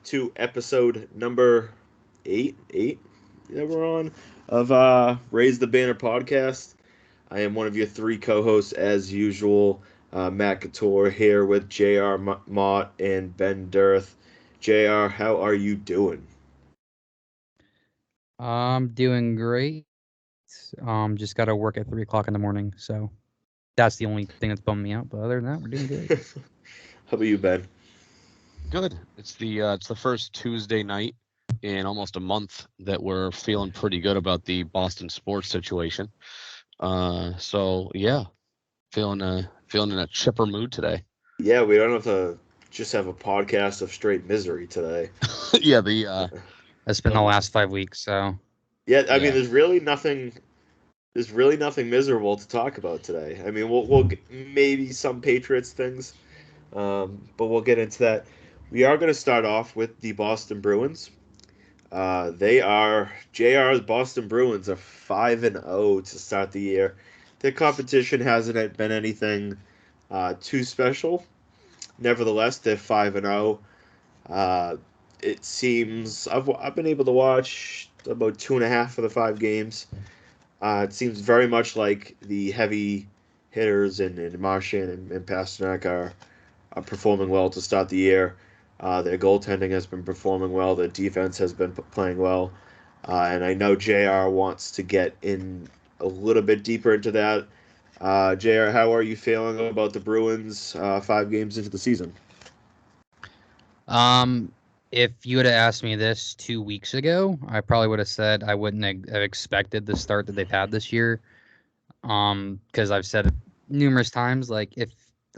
to episode number eight that we're on of Raise the Banner podcast. I am one of your three co-hosts as usual, Matt Couture here with JR Mott and Ben Dirth. JR, how are you doing? I'm doing great. Just got to work at 3 o'clock in the morning, so that's the only thing that's bumming me out. But other than that, we're doing good. How about you, Ben? Good. It's the first Tuesday night in almost a month that we're feeling pretty good about the Boston sports situation. So yeah, feeling in a chipper mood today. Yeah, we don't have to just have a podcast of straight misery today. Yeah, That's been the last 5 weeks, so Yeah, I mean, yeah. there's really nothing miserable to talk about today. I mean, we'll get maybe some Patriots things, but we'll get into that. We are going to start off with the Boston Bruins. They are JR's Boston Bruins are 5-0 to start the year. Their competition hasn't been anything too special. Nevertheless, they're 5-0. It seems I've been able to watch about 2.5 of the 5 games. It seems very much like the heavy hitters and Marchand and Pasternak are performing well to start the year. Their goaltending has been performing well. Their defense has been playing well. And I know JR wants to get in a little bit deeper into that. JR, how are you feeling about the Bruins 5 games into the season? um, if you would have asked me this 2 weeks ago, I probably would have said I wouldn't have expected the start that they've had this year. Because I've said it numerous times, like if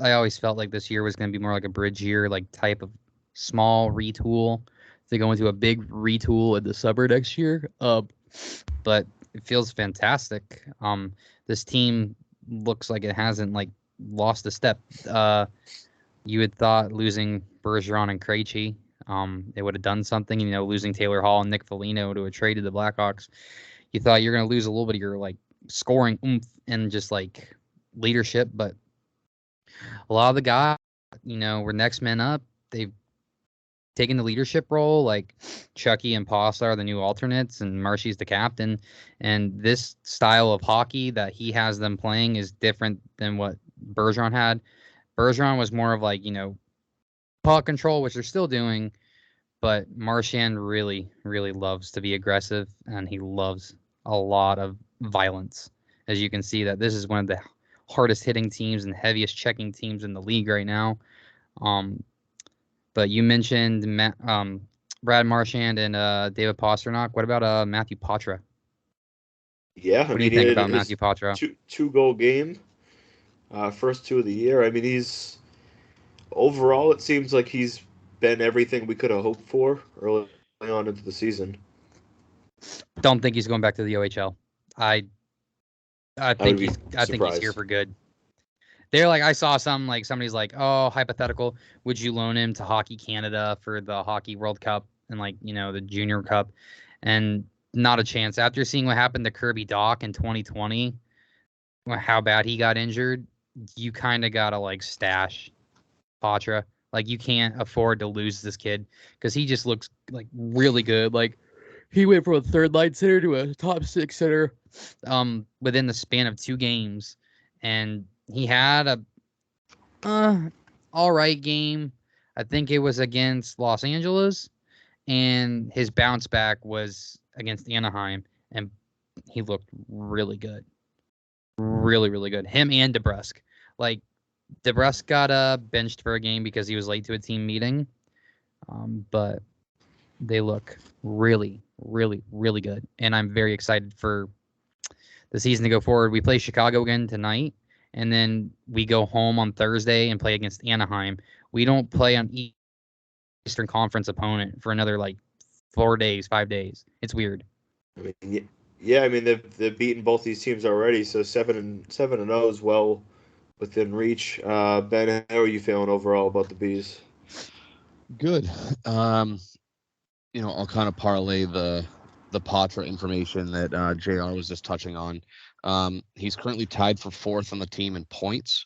I always felt like this year was going to be more like a bridge year, like type of small retool to go into a big retool at the summer next year. But it feels fantastic. This team looks like it hasn't like lost a step. You had thought losing Bergeron and Krejci, they would have done something. You know, losing Taylor Hall and Nick Foligno to a trade to the Blackhawks. You thought you're going to lose a little bit of your like scoring oomph and just like leadership, but a lot of the guys, were next men up. They've taking the leadership role, like Chucky and Pasta are the new alternates, and Marshy's the captain. And this style of hockey that he has them playing is different than what Bergeron had. Bergeron was more of like, puck control, which they're still doing, but Marchand really, really loves to be aggressive, and he loves a lot of violence. As you can see, that this is one of the hardest hitting teams and heaviest checking teams in the league right now. But you mentioned Brad Marchand and David Pastrnak. What about Matthew Poitras? Yeah, I What do you mean, he think had about his Matthew Poitras? two goal game, first two of the year. I mean, he's overall it seems like he's been everything we could have hoped for early on into the season. Don't think he's going back to the OHL. I I I would think be he's here surprised. for good. They're like I saw some like somebody's like, oh, hypothetical, would you loan him to Hockey Canada for the Hockey World Cup and like the Junior Cup, and not a chance. After seeing what happened to Kirby Doc in 2020, how bad he got injured, you kind of gotta like stash Patra. Like you can't afford to lose this kid because he just looks like really good. Like he went from a third line center to a top six center within the span of 2 games, and he had a all right game. I think it was against Los Angeles, and his bounce back was against Anaheim, and he looked really good, really really good. Him and DeBrusque, like DeBrusque got benched for a game because he was late to a team meeting, but they look really, really, really good, and I'm very excited for the season to go forward. We play Chicago again tonight, and then we go home on Thursday and play against Anaheim. We don't play on Eastern Conference opponent for another like 4 days, 5 days. It's weird. I mean, yeah, I mean they've beaten both these teams already, so 7-0 is well within reach. Ben, how are you feeling overall about the bees? Good. I'll kind of parlay the Patra information that JR was just touching on. He's currently tied for fourth on the team in points.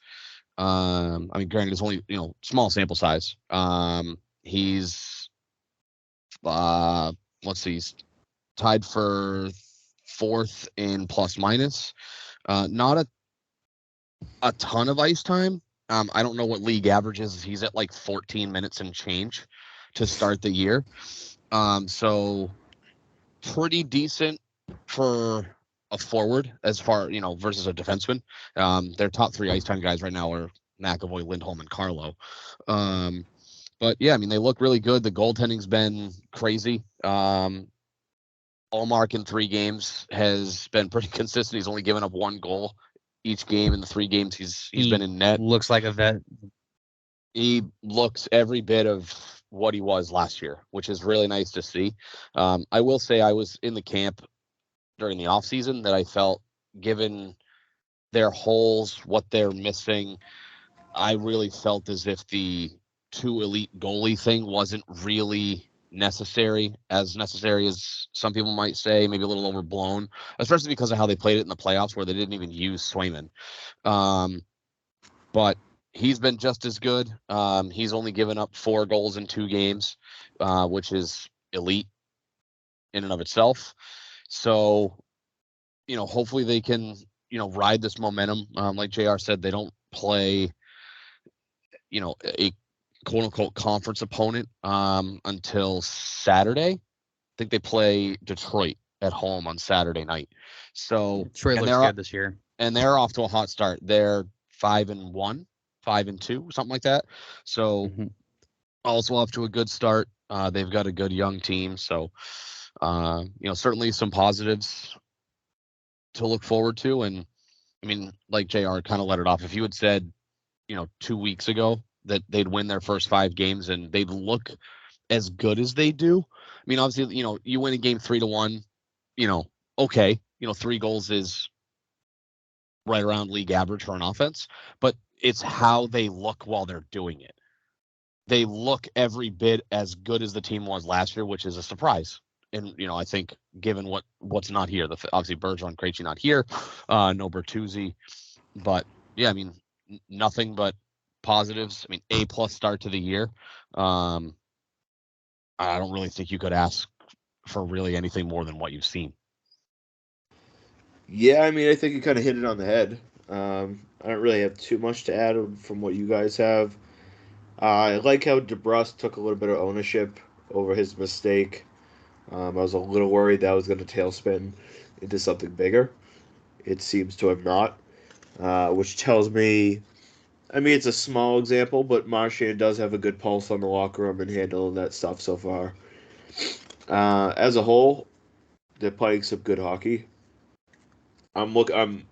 I mean, granted, it's only small sample size. He's let's see, he's tied for 4th in plus minus. Not a ton of ice time. I don't know what league average is. He's at like 14 minutes and change to start the year. So pretty decent for a forward as far, versus a defenseman. Their top 3 ice time guys right now are McAvoy, Lindholm, and Carlo. But yeah, I mean, they look really good. The goaltending's been crazy. Allmark in 3 games has been pretty consistent. He's only given up 1 goal each game in the 3 games he's been in net. Looks like a vet. He looks every bit of what he was last year, which is really nice to see. I will say I was in the camp during the offseason that I felt, given their holes, what they're missing, I really felt as if the 2 elite goalie thing wasn't really necessary as some people might say, maybe a little overblown, especially because of how they played it in the playoffs where they didn't even use Swayman. But he's been just as good. He's only given up 4 goals in 2 games, which is elite in and of itself. So, hopefully they can, ride this momentum. Like JR said, they don't play, a quote unquote conference opponent until Saturday. I think they play Detroit at home on Saturday night. So Detroit looks good this year. And they're off to a hot start. They're 5-1, 5-2, something like that. So also off to a good start. They've got a good young team. So, certainly some positives to look forward to. And I mean, like JR kind of let it off. If you had said, 2 weeks ago that they'd win their first 5 games and they'd look as good as they do. I mean, obviously, you win a game 3-1, okay, 3 goals is right around league average for an offense, but it's how they look while they're doing it. They look every bit as good as the team was last year, which is a surprise. And, I think given what's not here, obviously Bergeron, Krejci not here, no Bertuzzi, but yeah, I mean, nothing but positives. I mean, A+ start to the year. I don't really think you could ask for really anything more than what you've seen. Yeah, I mean, I think you kind of hit it on the head. I don't really have too much to add from what you guys have. I like how DeBrusque took a little bit of ownership over his mistake. I was a little worried that was going to tailspin into something bigger. It seems to have not, which tells me, I mean, it's a small example, but Marchand does have a good pulse on the locker room and handling that stuff so far. As a whole, they're playing some good hockey. I'm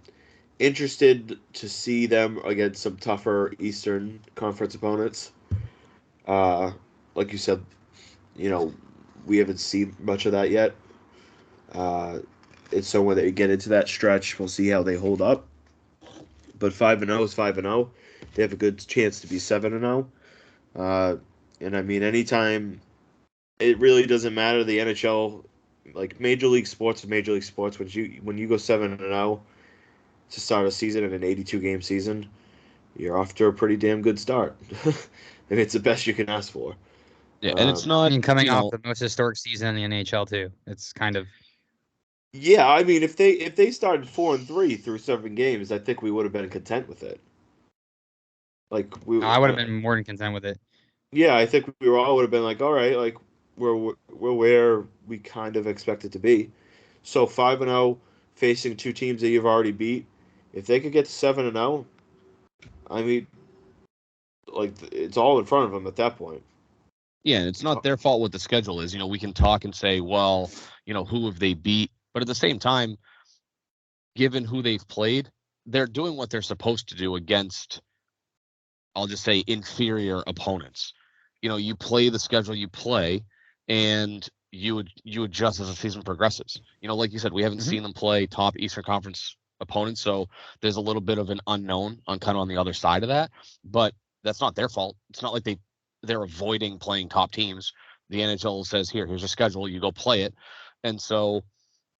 interested to see them against some tougher Eastern Conference opponents. Like you said, we haven't seen much of that yet. And so when they get into that stretch, we'll see how they hold up. But 5-0 is 5-0. They have a good chance to be 7-0. And I mean, anytime, it really doesn't matter. The NHL, like Major League Sports, is Major League Sports. When you go 7-0 to start a season in an 82-game season, you're off to a pretty damn good start. I mean, it's the best you can ask for. Yeah, and it's not. I mean, coming off the most historic season in the NHL too. It's kind of. Yeah, I mean, if they started 4-3 through 7 games, I think we would have been content with it. I would have been more than content with it. Yeah, I think we all would have been like, all right, like we're where we kind of expect it to be. So 5-0 facing 2 teams that you've already beat. If they could get to 7-0, I mean, like it's all in front of them at that point. Yeah, and it's not their fault what the schedule is. We can talk and say, well, who have they beat? But at the same time, given who they've played, they're doing what they're supposed to do against, I'll just say, inferior opponents. You play the schedule you play, and you adjust as the season progresses. Like you said, we haven't seen them play top Eastern Conference opponents, so there's a little bit of an unknown on the other side of that. But that's not their fault. It's not like they're avoiding playing top teams. The NHL says, here's your schedule, you go play it. And so,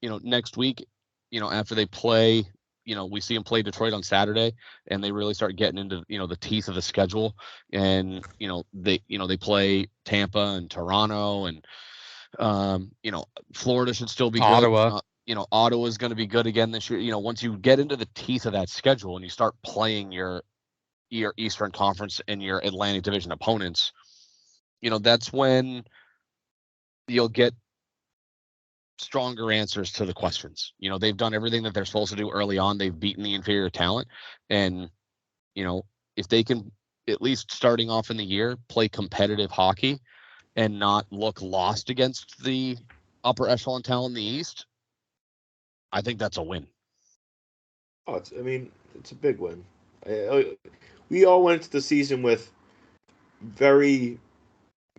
next week, after they play, we see them play Detroit on Saturday, and they really start getting into, the teeth of the schedule. And, they play Tampa and Toronto, and Florida should still be good. Ottawa. Ottawa is going to be good again this year. Once you get into the teeth of that schedule and you start playing your Eastern Conference and your Atlantic Division opponents, that's when you'll get stronger answers to the questions. They've done everything that they're supposed to do early on. They've beaten the inferior talent. And, if they can, at least starting off in the year, play competitive hockey and not look lost against the upper echelon talent in the East, I think that's a win. Oh, it's a big win. We all went into the season with very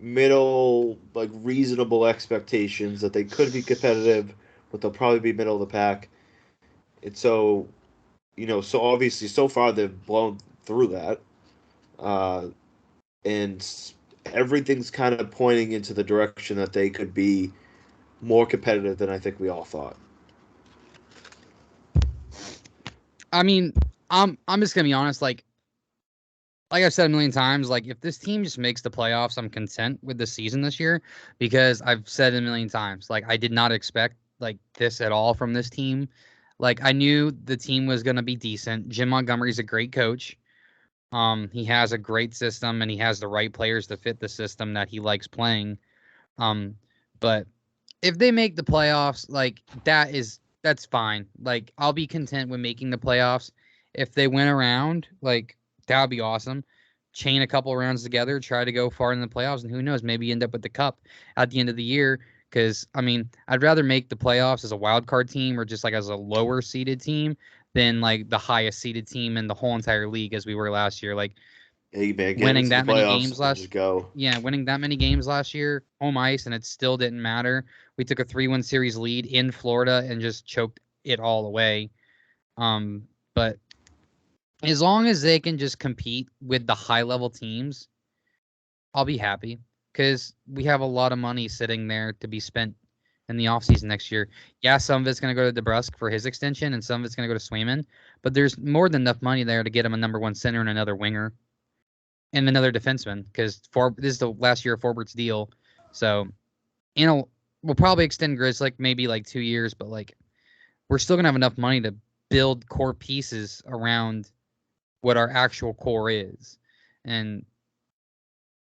middle, like reasonable expectations that they could be competitive, but they'll probably be middle of the pack. And so, so obviously so far they've blown through that, and everything's kind of pointing into the direction that they could be more competitive than I think we all thought. I'm just gonna be honest, like I've said a million times, like if this team just makes the playoffs, I'm content with the season this year, because I've said it a million times, like I did not expect like this at all from this team. Like I knew the team was gonna be decent. Jim Montgomery's a great coach. He has a great system and he has the right players to fit the system that he likes playing. But if they make the playoffs, like that's fine. Like I'll be content with making the playoffs. If they win around, like that would be awesome. Chain a couple rounds together, try to go far in the playoffs, and who knows, maybe end up with the cup at the end of the year. Because I'd rather make the playoffs as a wild card team or just like as a lower seeded team than like the highest seeded team in the whole entire league as we were last year. Like Hey man, winning that many games just go. winning that many games last year, home ice, and it still didn't matter. We took a 3-1 series lead in Florida and just choked it all away. But as long as they can just compete with the high level teams, I'll be happy, because we have a lot of money sitting there to be spent in the offseason next year. Yeah, some of it's going to go to DeBrusk for his extension, and some of it's going to go to Swayman, but there's more than enough money there to get him a number one center and another winger and another defenseman, because this is the last year of Forbert's deal. So, we'll probably extend Grzelcyk maybe like 2 years, but like we're still going to have enough money to build core pieces around what our actual core is. And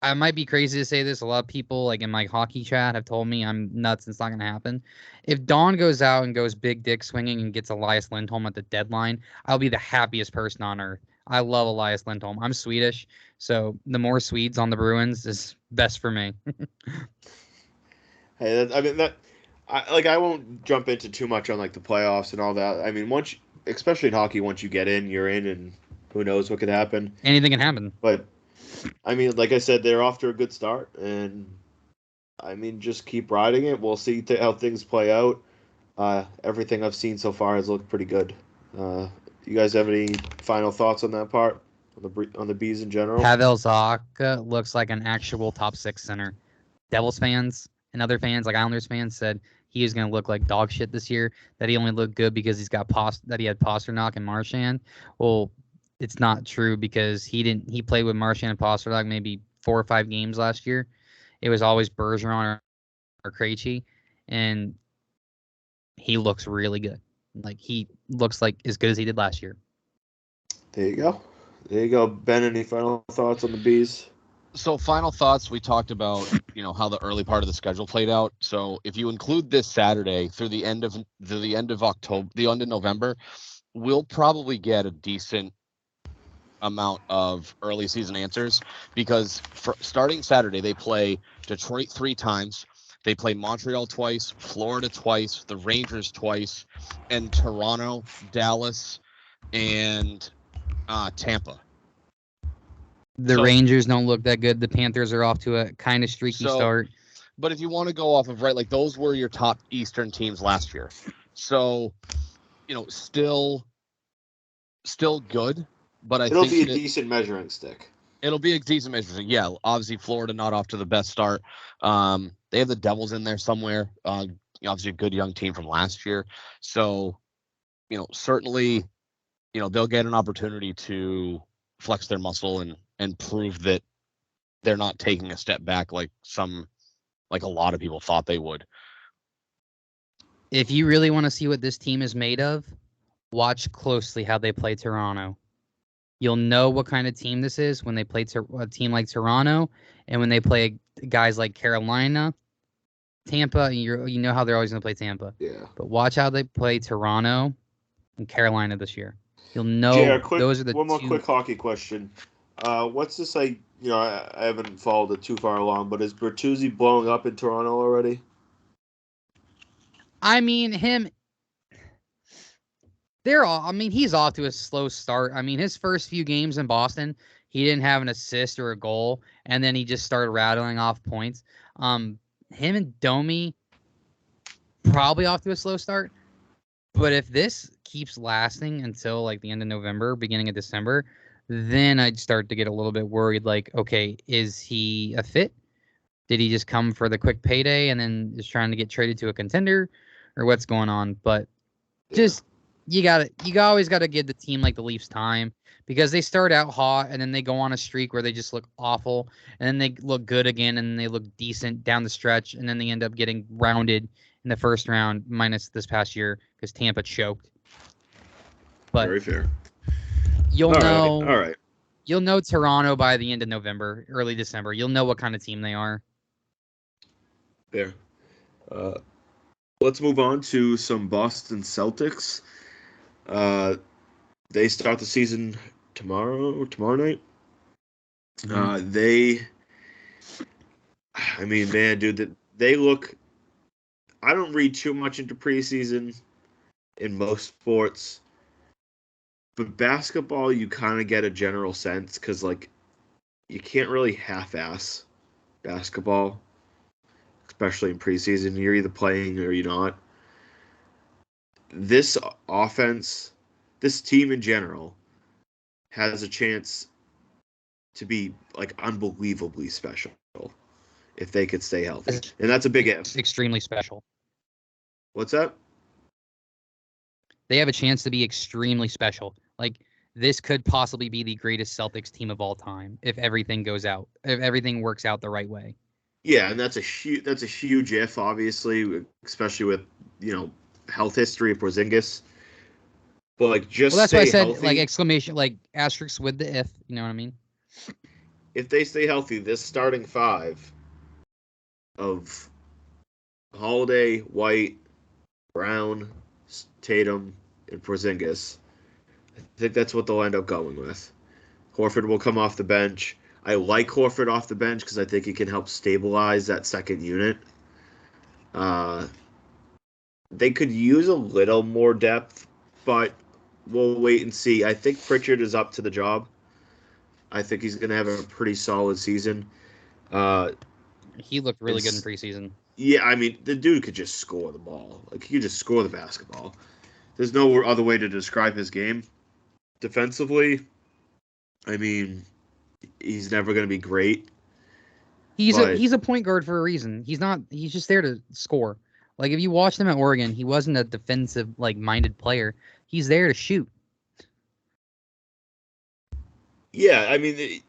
I might be crazy to say this. A lot of people like in my hockey chat have told me I'm nuts. It's not going to happen. If Don goes out and goes big dick swinging and gets Elias Lindholm at the deadline, I'll be the happiest person on earth. I love Elias Lindholm. I'm Swedish, so the more Swedes on the Bruins is best for me. Hey, I won't jump into too much on like the playoffs and all that. Especially in hockey, once you get in, you're in, and who knows what could happen. Anything can happen. But like I said, they're off to a good start, and just keep riding it. We'll see how things play out. Everything I've seen so far has looked pretty good. You guys have any final thoughts on that part, on the Bees in general? Pavel Zacha looks like an actual top 6 center. Devils fans and other fans, like Islanders fans, said he is going to look like dog shit this year. That he only looked good because he had Pastrnak and Marchand. Well, it's not true, because he played with Marchand and Pastrnak maybe 4 or 5 games last year. It was always Bergeron or Krejci, and he looks really good. Like he looks like as good as he did last year. There you go. Ben, any final thoughts on the Bees? So final thoughts, we talked about, how the early part of the schedule played out. So if you include this Saturday through the end of October, the end of November, we'll probably get a decent amount of early season answers, because starting Saturday, they play Detroit 3 times. They play Montreal twice, Florida twice, the Rangers twice, and Toronto, Dallas, and Tampa. The Rangers don't look that good. The Panthers are off to a kind of streaky start. But if you want to go off of, like those were your top Eastern teams last year. So, still good, but it'll be a decent measuring stick. It'll be a decent measuring stick. Yeah, obviously Florida not off to the best start. They have the Devils in there somewhere. Obviously a good young team from last year. So, certainly, they'll get an opportunity to flex their muscle and prove that they're not taking a step back like some like a lot of people thought they would. If you really want to see what this team is made of, watch closely how they play Toronto. You'll know what kind of team this is when they play a team like Toronto, and when they play guys like Carolina, Tampa. You know how they're always going to play Tampa. Yeah. But watch how they play Toronto and Carolina this year. You'll know those are the one more two. quick hockey question. What's this like? I haven't followed it too far along, but is Bertuzzi blowing up in Toronto already? I mean, he's off to a slow start. I mean, his first few games in Boston, he didn't have an assist or a goal, and then he just started rattling off points. Him and Domi probably off to a slow start. But if this keeps lasting until like the end of November, beginning of December, then I'd start to get a little bit worried. Like, okay, is he a fit? Did he just come for the quick payday and then is trying to get traded to a contender, or what's going on? But just you always gotta give the team like the Leafs time, because they start out hot and then they go on a streak where they just look awful, and then they look good again and they look decent down the stretch, and then they end up getting rounded in the first round, minus this past year because Tampa choked. But very fair. All right. You'll know Toronto by the end of November, early December. You'll know what kind of team they are. Fair. Let's move on to some Boston Celtics. They start the season tomorrow night. They look. I don't read too much into preseason in most sports, but basketball, you kind of get a general sense because, like, you can't really half-ass basketball, especially in preseason. You're either playing or you're not. This offense, this team in general, has a chance to be like unbelievably special if they could stay healthy, and that's a big if. Extremely special. What's that? They have a chance to be extremely special. Like, this could possibly be the greatest Celtics team of all time if everything works out the right way. Yeah, and that's a huge if, obviously, especially with health history of Porzingis. But that's why I said healthy. Like exclamation, like asterisks with the if. You know what I mean? If they stay healthy, this starting five of Holiday, White, Brown, Tatum, and Porzingis, I think that's what they'll end up going with. Horford will come off the bench. I like Horford off the bench because I think he can help stabilize that second unit. They could use a little more depth, but we'll wait and see. I think Pritchard is up to the job. I think he's going to have a pretty solid season. He looked really good in preseason. Yeah, I mean, the dude could just score the ball. Like, he could just score the basketball. There's no other way to describe his game. Defensively, I mean, he's never going to be great. He's a point guard for a reason. He's just there to score. Like, if you watched him at Oregon, he wasn't a defensive, like, minded player. He's there to shoot. Yeah, I mean,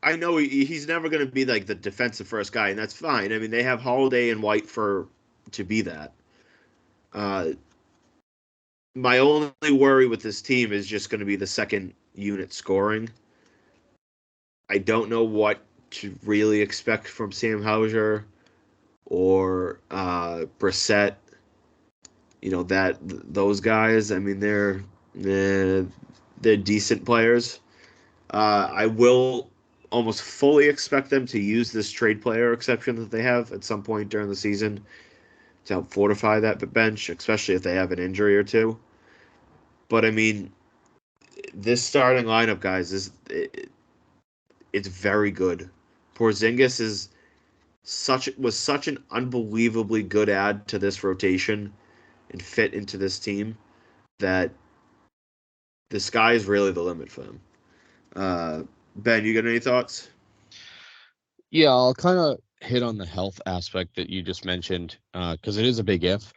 I know he's never going to be, like, the defensive first guy, and that's fine. I mean, they have Holiday and White to be that. My only worry with this team is just going to be the second unit scoring. I don't know what to really expect from Sam Hauser or Brissett. Those guys. I mean, they're decent players. I will almost fully expect them to use this trade player exception that they have at some point during the season to help fortify that bench, especially if they have an injury or two. But I mean, this starting lineup, guys, it's very good. Porzingis was such an unbelievably good add to this rotation and fit into this team that the sky is really the limit for them. Ben, you got any thoughts? Yeah, I'll kind of hit on the health aspect that you just mentioned because it is a big if.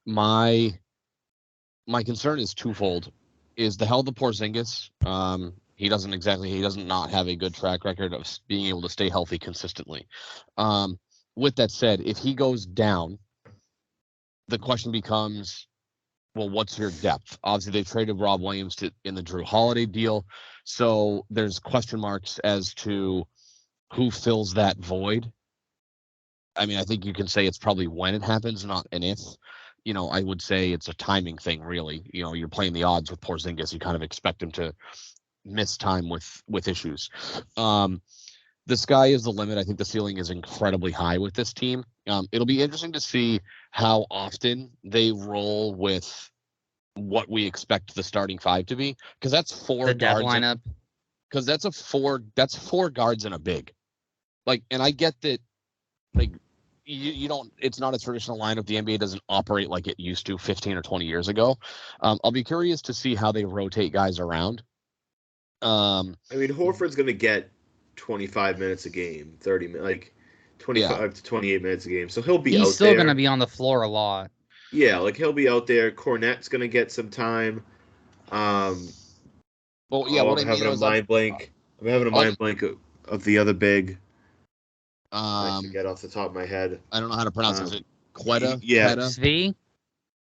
My concern is twofold. Is the health of Porzingis. He doesn't not have a good track record of being able to stay healthy consistently. with that said, if he goes down, the question becomes, well, what's your depth? Obviously, they traded Rob Williams in the Drew Holiday deal, so there's question marks as to who fills that void. I mean, I think you can say it's probably when it happens, not an if. I would say it's a timing thing, really. You're playing the odds with Porzingis. You kind of expect him to miss time with issues. The sky is the limit. I think the ceiling is incredibly high with this team. It'll be interesting to see how often they roll with what we expect the starting five to be, because that's four guards lineup. Because that's four guards and a big. And I get that, you don't. It's not a traditional lineup. The NBA doesn't operate like it used to 15 or 20 years ago. I'll be curious to see how they rotate guys around. Horford's going to get 25 minutes a game, 30 minutes, 25 to 28 minutes a game. So he'll be out there. He's still going to be on the floor a lot. Yeah, he'll be out there. Cornette's going to get some time. I'm having a mind blank of the other big. I forget off the top of my head. I don't know how to pronounce it. Is it Quetta? Yeah. Svi?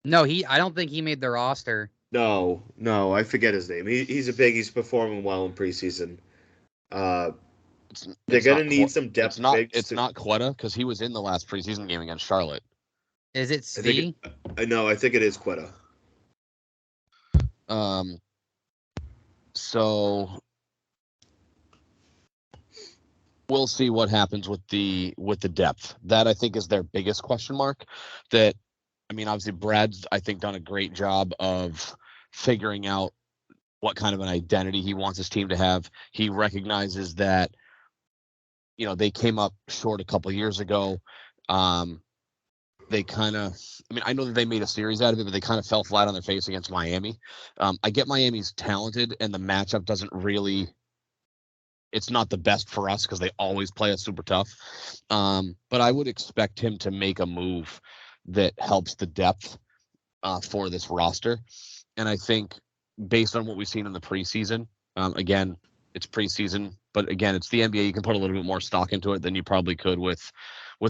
No, I don't think he made the roster. No, I forget his name. He's a big. He's performing well in preseason. They're going to need some depth. It's not Quetta, because he was in the last preseason game against Charlotte. Is it Svi? I think it is Quetta. So we'll see what happens with the depth. That, I think, is their biggest question mark. Obviously Brad's, I think, done a great job of figuring out what kind of an identity he wants his team to have. He recognizes that, they came up short a couple of years ago. They kind of, I know that they made a series out of it, but they kind of fell flat on their face against Miami. I get Miami's talented, and the matchup doesn't really, it's not the best for us because they always play us super tough. But I would expect him to make a move that helps the depth for this roster. And I think, based on what we've seen in the preseason, again, it's preseason, but again, it's the NBA. You can put a little bit more stock into it than you probably could with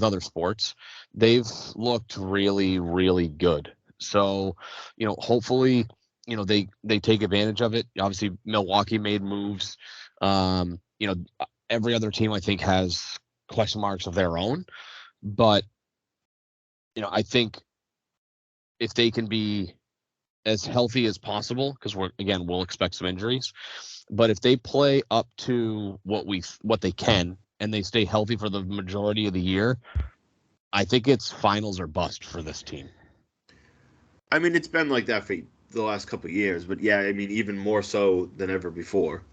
other sports. They've looked really, really good. So, hopefully, they take advantage of it. Obviously, Milwaukee made moves. Every other team, I think, has question marks of their own. But, I think if they can be as healthy as possible, because we'll expect some injuries, but if they play up to what they can, and they stay healthy for the majority of the year, I think it's finals or bust for this team. It's been like that for the last couple of years, but yeah, even more so than ever before.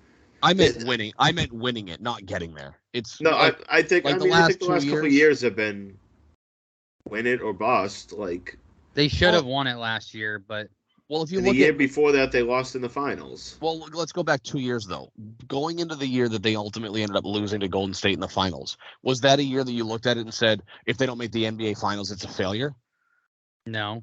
I meant winning it, not getting there. I think the last couple of years have been win it or bust. They should have won it last year, but if you look the year before that, they lost in the finals. Well, let's go back 2 years though. Going into the year that they ultimately ended up losing to Golden State in the finals, was that a year that you looked at it and said, if they don't make the NBA finals, it's a failure? No.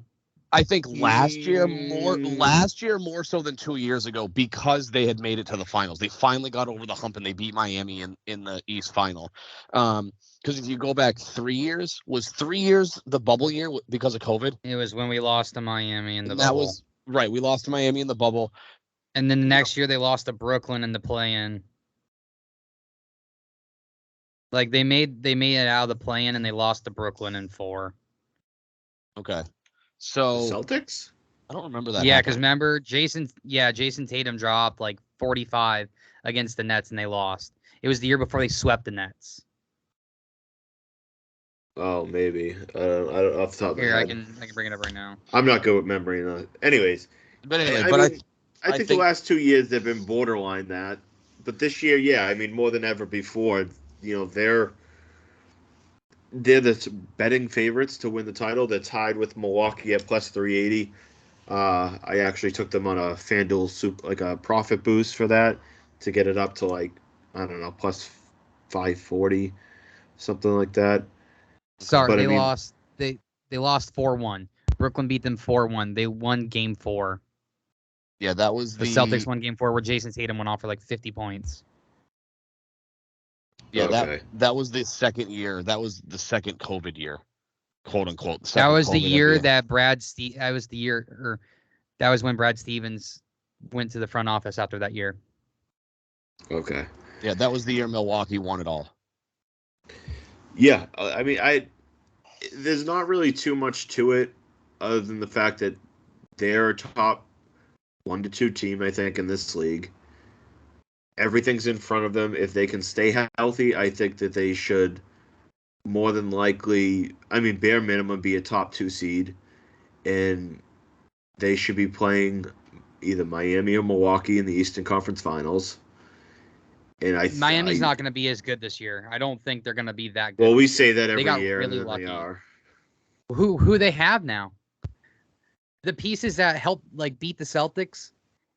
I think last year more so than 2 years ago, because they had made it to the finals. They finally got over the hump and they beat Miami in the East Final. Because if you go back 3 years, was 3 years the bubble year because of COVID? It was when we lost to Miami in the bubble. That was right. We lost to Miami in the bubble. And then the next year they lost to Brooklyn in the play-in. They made it out of the play-in and they lost to Brooklyn in 4. Okay. So the Celtics? I don't remember that. Yeah, because remember Jason Tatum dropped 45 against the Nets and they lost. It was the year before they swept the Nets. Oh, maybe. I don't off the top of my head. I can bring it up right now. I'm not good with memory. Anyways. But anyway, I think the last 2 years they've been borderline that. But this year, yeah, more than ever before, they're the betting favorites to win the title. They're tied with Milwaukee at plus 380. I actually took them on a FanDuel a profit boost for that to get it up to plus 540, something like that. Sorry, but they lost. They lost 4-1. Brooklyn beat them 4-1. They won Game 4. Yeah, that was the Celtics won Game 4 where Jason Tatum went off for 50 points. Yeah, Okay. that was the second year. That was the second COVID year, quote unquote. The That second was the COVID year NBA. that was when Brad Stevens went to the front office after that year. Okay. Yeah, that was the year Milwaukee won it all. Yeah, I mean, there's not really too much to it other than the fact that they're a top 1 to 2 team, I think, in this league. Everything's in front of them. If they can stay healthy, I think that they should more than likely, I mean, bare minimum, be a top 2 seed, and they should be playing either Miami or Milwaukee in the Eastern Conference Finals. And Miami's not going to be as good this year. I don't think they're going to be that good. Well, we this year. say that They every got year, really and then lucky. they are. Who they have now? The pieces that helped like beat the Celtics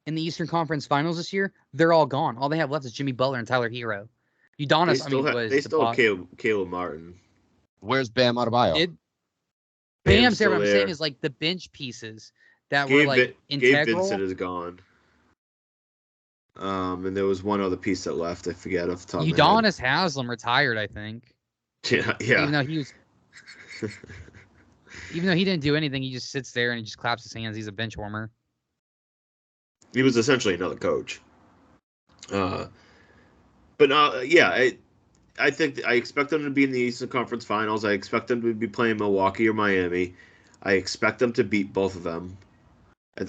in the Eastern Conference Finals this year, they're all gone. All they have left is Jimmy Butler and Tyler Hero. Udonis, They still have Caleb Martin. Where's Bam Adebayo? Bam's Bam's there. still I'm there. saying is like the bench pieces that were like Gabe integral. Vincent is gone. And there was one other piece that left. I forget off the top of my head. Udonis Haslam retired, I think. Yeah. Even though he didn't do anything, he just sits there and he just claps his hands. He's a bench warmer. He was essentially another coach. I think I expect them to be in the Eastern Conference Finals. I expect them to be playing Milwaukee or Miami. I expect them to beat both of them.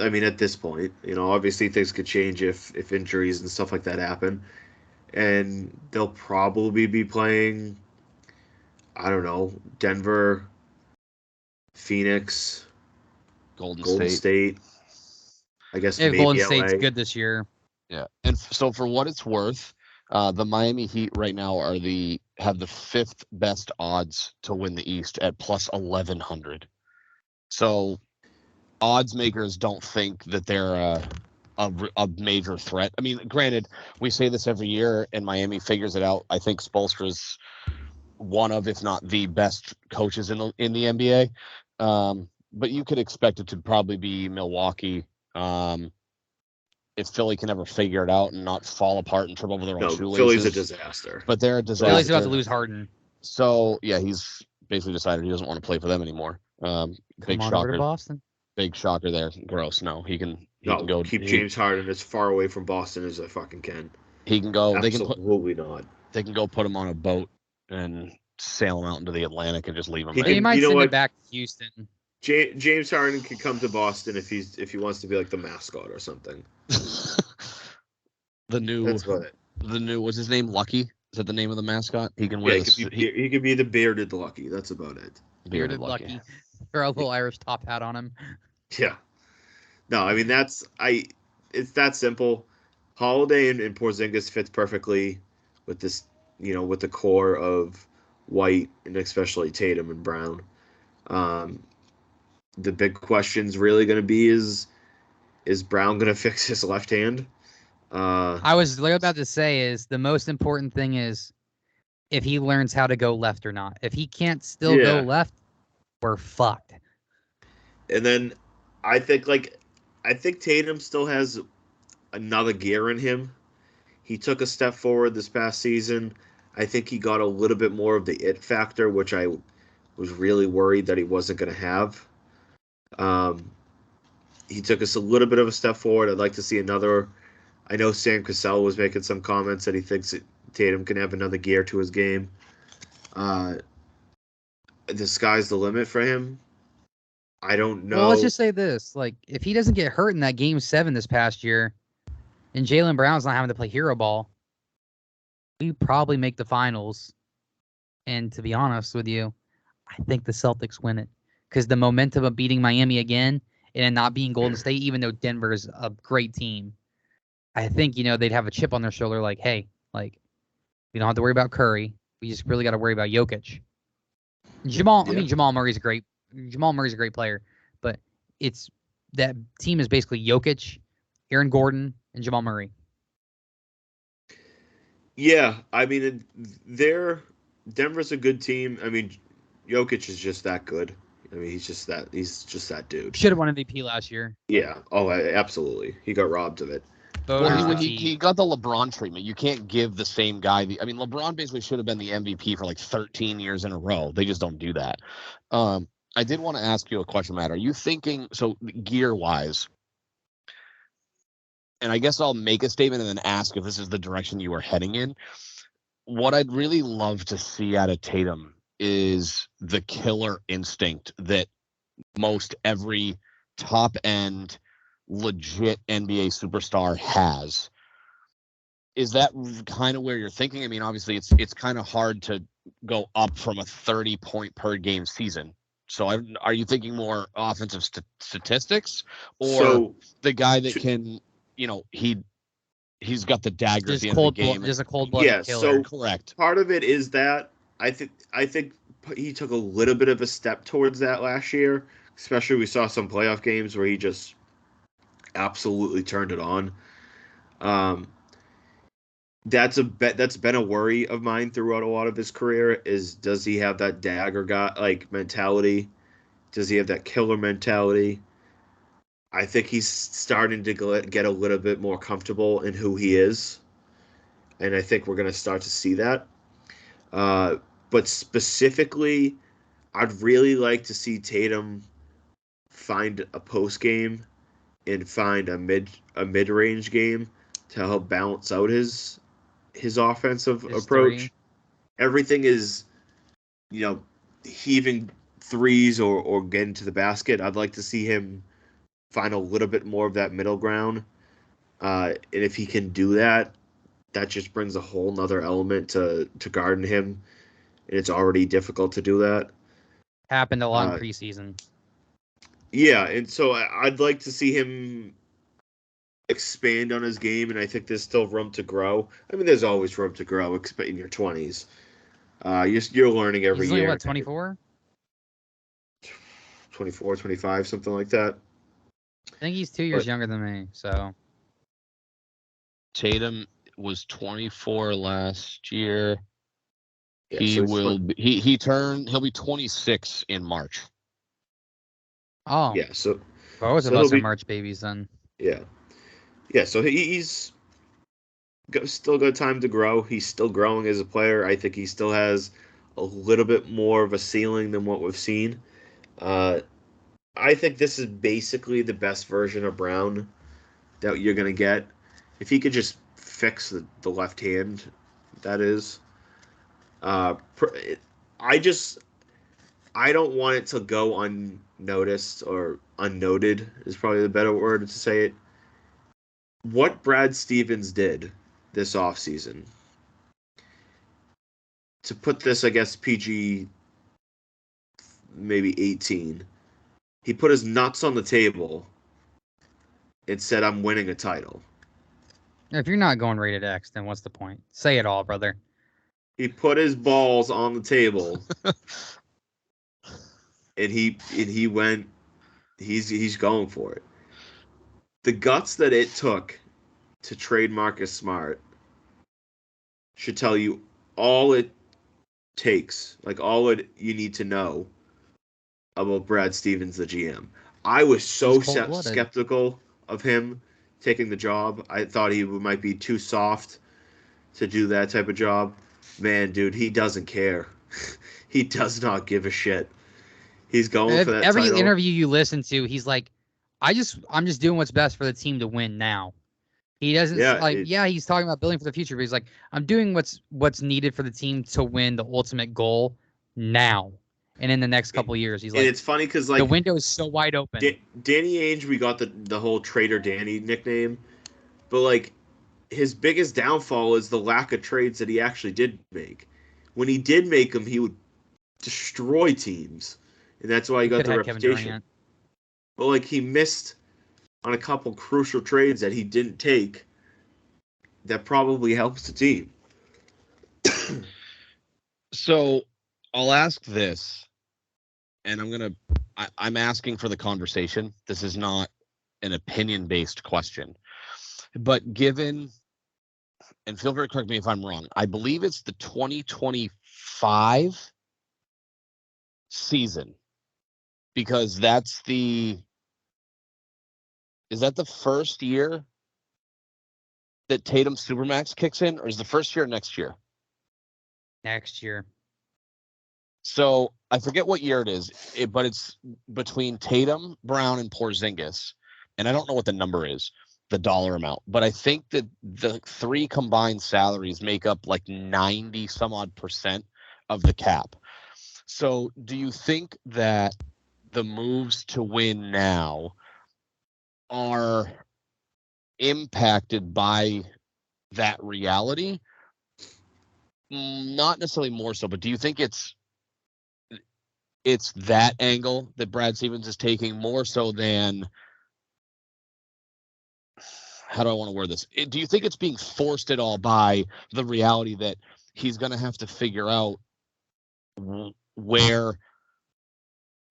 I mean, at this point, obviously things could change if injuries and stuff like that happen. And they'll probably be playing, I don't know, Denver, Phoenix, Golden State. I guess maybe Golden LA. State's good this year. Yeah, and so for what it's worth, the Miami Heat right now have the 5th best odds to win the East at plus 1100. So odds makers don't think that they're a major threat. I mean, granted, we say this every year, and Miami figures it out. I think Spoelstra's one of, if not the best coaches in the NBA. But you could expect it to probably be Milwaukee. If Philly can ever figure it out and not fall apart and trip over their own shoelaces. Philly's a disaster. But they're a disaster. Philly's about to lose Harden. So, yeah, he's basically decided he doesn't want to play for them anymore. Big Come on shocker. over to Boston. Big shocker there. Gross. No, he can go. Keep James Harden as far away from Boston as I fucking can. He can go. Absolutely not. They can go put him on a boat and sail him out into the Atlantic and just leave him. They might send him back to Houston. James Harden can come to Boston if he wants to be like the mascot or something. That's about it. The new, what's his name? Lucky? Is that the name of the mascot? He can wear. He could be the bearded Lucky. That's about it. Bearded Lucky. Throw a little Irish top hat on him. Yeah. No, I mean it's that simple. Holiday and Porzingis fits perfectly with this, with the core of White and especially Tatum and Brown. The big question's really going to be is Brown going to fix his left hand? I was about to say is the most important thing is if he learns how to go left or not. If he can't still go left, we're fucked. And then I think Tatum still has another gear in him. He took a step forward this past season. I think he got a little bit more of the it factor, which I was really worried that he wasn't going to have. He took us a little bit of a step forward. I'd like to see another. I know Sam Cassell was making some comments that he thinks that Tatum can have another gear to his game. The sky's the limit for him. I don't know. Well, let's just say this. Like, if he doesn't get hurt in that Game 7 this past year, and Jaylen Brown's not having to play hero ball, we probably make the finals. And to be honest with you, I think the Celtics win it. Because the momentum of beating Miami again and not being Golden State, even though Denver is a great team, I think, they'd have a chip on their shoulder like, hey, we don't have to worry about Curry. We just really got to worry about Jokic. Jamal Murray's a great player, but it's that team is basically Jokic, Aaron Gordon, and Jamal Murray. Yeah, I mean, Denver's a good team. I mean, Jokic is just that good. I mean, he's just that dude. Should have won MVP last year. Yeah. Oh, absolutely. He got robbed of it. Voters Well, fatigue. he got the LeBron treatment. You can't give the same guy LeBron basically should have been the MVP for like 13 years in a row. They just don't do that. I did want to ask you a question, Matt. Are you thinking, so gear-wise, and I guess I'll make a statement and then ask if this is the direction you are heading in. What I'd really love to see out of Tatum is the killer instinct that most every top-end legit NBA superstar has. Is that kind of where you're thinking? I mean, obviously, it's kind of hard to go up from a 30-point per game season. So, are you thinking more offensive statistics, or the guy that can, he's got the dagger at the end of the game? Just a cold-blooded killer. So correct. Part of it is that I think he took a little bit of a step towards that last year. Especially, we saw some playoff games where he just absolutely turned it on. That's been a worry of mine throughout a lot of his career. Is does he have that dagger guy mentality? Does he have that killer mentality? I think he's starting to get a little bit more comfortable in who he is, and I think we're going to start to see that. But specifically, I'd really like to see Tatum find a post game and find a mid range game to help balance out his offensive approach. Three. Everything is, heaving threes or getting to the basket. I'd like to see him find a little bit more of that middle ground. And if he can do that, that just brings a whole nother element to guarding him. And it's already difficult to do that. Happened a lot in preseason. Yeah, and so I'd like to see him expand on his game, and I think there's still room to grow. I mean, there's always room to grow in your 20s. You're learning every year. He's only, what, 24? 24, 25, something like that. I think he's 2 years younger than me, so. Tatum was 24 last year. Yeah, he'll be 26 in March. Oh. Yeah, so both of us are March babies then. Yeah. Yeah, so he's still got time to grow. He's still growing as a player. I think he still has a little bit more of a ceiling than what we've seen. I think this is basically the best version of Brown that you're going to get. If he could just fix the left hand, that is. I don't want it to go unnoticed or unnoted is probably the better word to say it. What Brad Stevens did this offseason, to put this, I guess, PG maybe 18, he put his nuts on the table and said, I'm winning a title. If you're not going rated X, then what's the point? Say it all, brother. He put his balls on the table and he went, he's going for it. The guts that it took to trade Marcus Smart should tell you all it takes, you need to know about Brad Stevens, the GM. I was so skeptical of him taking the job. I thought he might be too soft to do that type of job. Man, dude, he doesn't care. He does not give a shit. He's going for that every title. interview you listen to, he's like, I'm just doing what's best for the team to win now. He doesn't he's talking about building for the future, but he's like, I'm doing what's needed for the team to win the ultimate goal now. And in the next couple of years, he's like, and it's funny because the window is so wide open. Danny Ainge, we got the whole Trader Danny nickname, but his biggest downfall is the lack of trades that he actually did make. When he did make them, he would destroy teams, and that's why he got the reputation. But he missed on a couple crucial trades that he didn't take. That probably helps the team. So I'll ask this, and I'm asking for the conversation. This is not an opinion-based question. But given, and feel free to correct me if I'm wrong, I believe it's the 2025 season, because is that the first year that Tatum Supermax kicks in, or is the first year or next year? Next year. So I forget what year it is, but it's between Tatum, Brown, and Porzingis, and I don't know what the number is, the dollar amount, but I think that the three combined salaries make up like 90 some odd % of the cap. So do you think that the moves to win now are impacted by that reality? Not necessarily more so, but do you think it's that angle that Brad Stevens is taking more so than, how do I want to word this? Do you think it's being forced at all by the reality that he's going to have to figure out where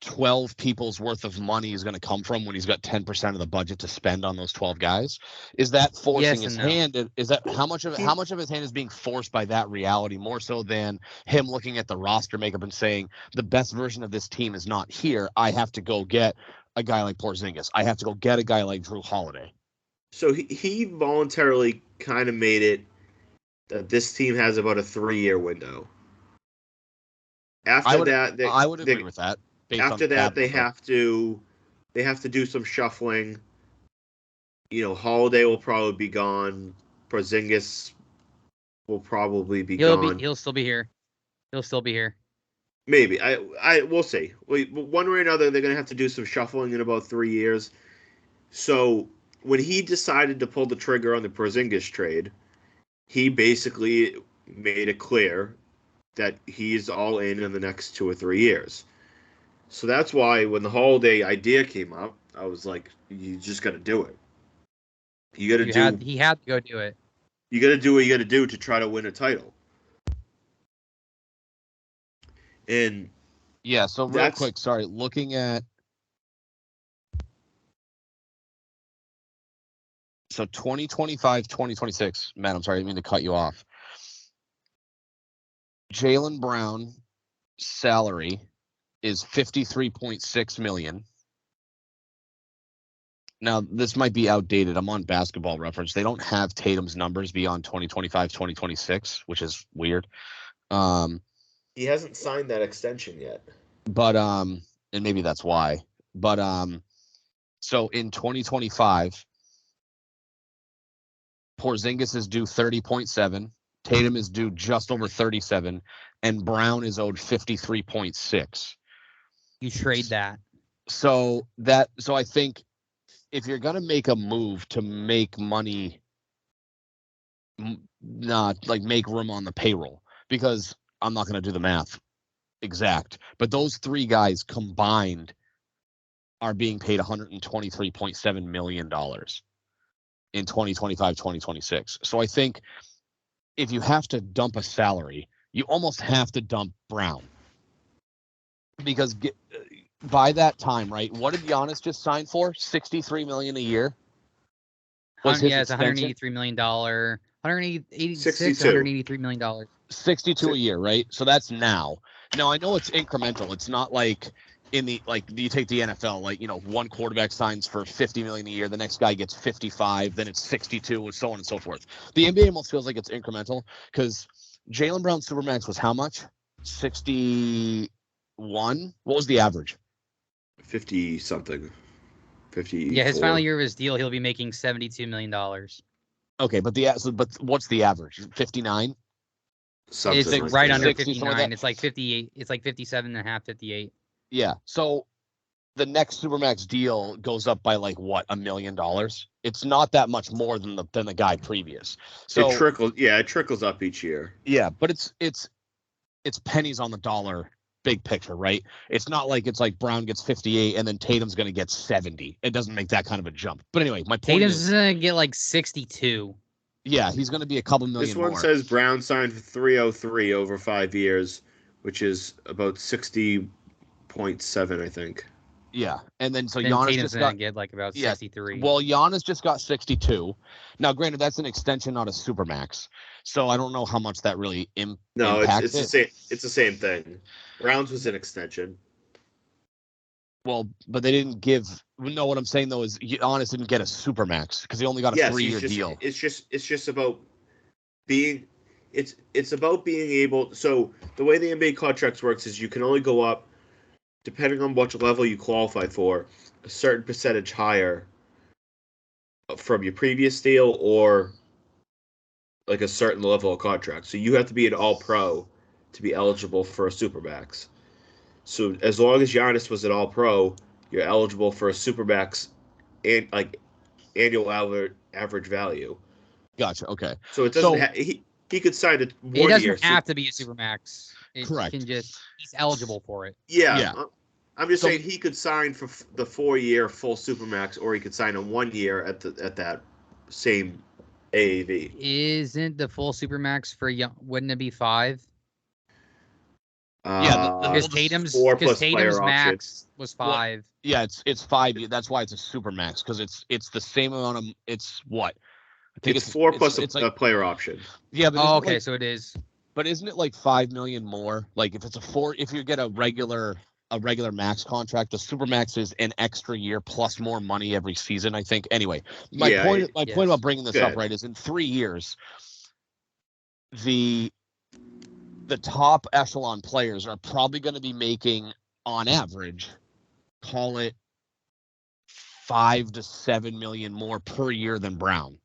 12 people's worth of money is going to come from when he's got 10% of the budget to spend on those 12 guys? Is that forcing his hand? Is that how much of his hand is being forced by that reality more so than him looking at the roster makeup and saying the best version of this team is not here? I have to go get a guy like Porzingis. I have to go get a guy like Drew Holiday. So he voluntarily kind of made it that this team has about a 3-year window. After that, I would agree with that. After that, they have to do some shuffling. Holiday will probably be gone. Porzingis will probably be gone. He'll still be here. Maybe we'll see. One way or another, they're gonna have to do some shuffling in about 3 years. So when he decided to pull the trigger on the Porzingis trade, he basically made it clear that he's all in the next 2 or 3 years. So that's why when the Holiday idea came up, I was like, you just got to do it. He had to go do it. You got to do what you got to do to try to win a title. And yeah, so real quick, sorry, looking at 2025, 2026, Matt, I'm sorry, I didn't mean to cut you off. Jaylen Brown salary is $53.6 million. Now, this might be outdated. I'm on Basketball Reference. They don't have Tatum's numbers beyond 2025, 2026, which is weird. He hasn't signed that extension yet. But and maybe that's why. But so in 2025, Porzingis is due 30.7, Tatum is due just over 37, and Brown is owed 53.6. You trade that. So I think if you're gonna make a move to make money, not like make room on the payroll, because I'm not gonna do the math exact, but those three guys combined are being paid $123.7 million in 2025, 2026. So I think if you have to dump a salary, you almost have to dump Brown, because by that time, right? What did Giannis just sign for? $63 million a year. It's $183 million. $183 million. 62 a year, right? So that's now. Now I know it's incremental. It's not like you take the NFL, one quarterback signs for $50 million a year, the next guy gets 55, then it's 62, and so on and so forth. The NBA almost feels like it's incremental because Jaylen Brown Supermax was how much? 61. What was the average? 50 something. 50. Yeah, his final year of his deal, he'll be making $72 million. Okay, but what's the average? 59. It's like right under 59. It's like 58. It's like 57 and a half, 58. Yeah. So the next Supermax deal goes up by like what, $1 million? It's not that much more than the guy previous. So it trickles up each year. Yeah, but it's pennies on the dollar, big picture, right? It's not like it's like Brown gets 58 and then Tatum's going to get 70. It doesn't make that kind of a jump. But anyway, my point Tatum's going to get like 62. Yeah, he's going to be a couple million This one more. says Brown signed for $303 over 5 years, which is about 60.7, I think. Yeah, and then Giannis Tatum's going to get like about 63. Well, Giannis just got 62. Now, granted, that's an extension, not a Supermax. So I don't know how much that really impacts. No, it's the same. It's the same thing. Brown's was an extension. Well, but they didn't give. No, what I'm saying though is Giannis didn't get a supermax because he only got a Yes, 3-year deal. It's just about being. It's about being able. So the way the NBA contracts works is you can only go up, depending on what level you qualify for, a certain percentage higher from your previous deal or like a certain level of contract. So you have to be an All-Pro to be eligible for a supermax. So as long as Giannis was an All-Pro, you're eligible for a supermax and like annual average value. Gotcha. Okay. So it doesn't. He could sign a It 1 doesn't year. have to be a supermax. It Correct. can just he's eligible for it. Yeah. I'm just So- saying he could sign for the 4-year full supermax, or he could sign a 1 year at that same AAV. Isn't the full supermax for young? Wouldn't it be 5? Yeah, Because we'll Tatum's four plus Tatum's player max was 5. Yeah, it's 5 years. That's why it's a supermax because it's the same amount of. It's what? I think It's 4 plus it's a like player option. yeah, but Oh, okay, so it is. But isn't it like $5 million more? Like if it's if you get a regular max contract, the supermax is an extra year plus more money every season. I think. Anyway, my point about bringing this up, right, is in 3 years, the top echelon players are probably going to be making, on average, call it $5 to $7 million more per year than Brown.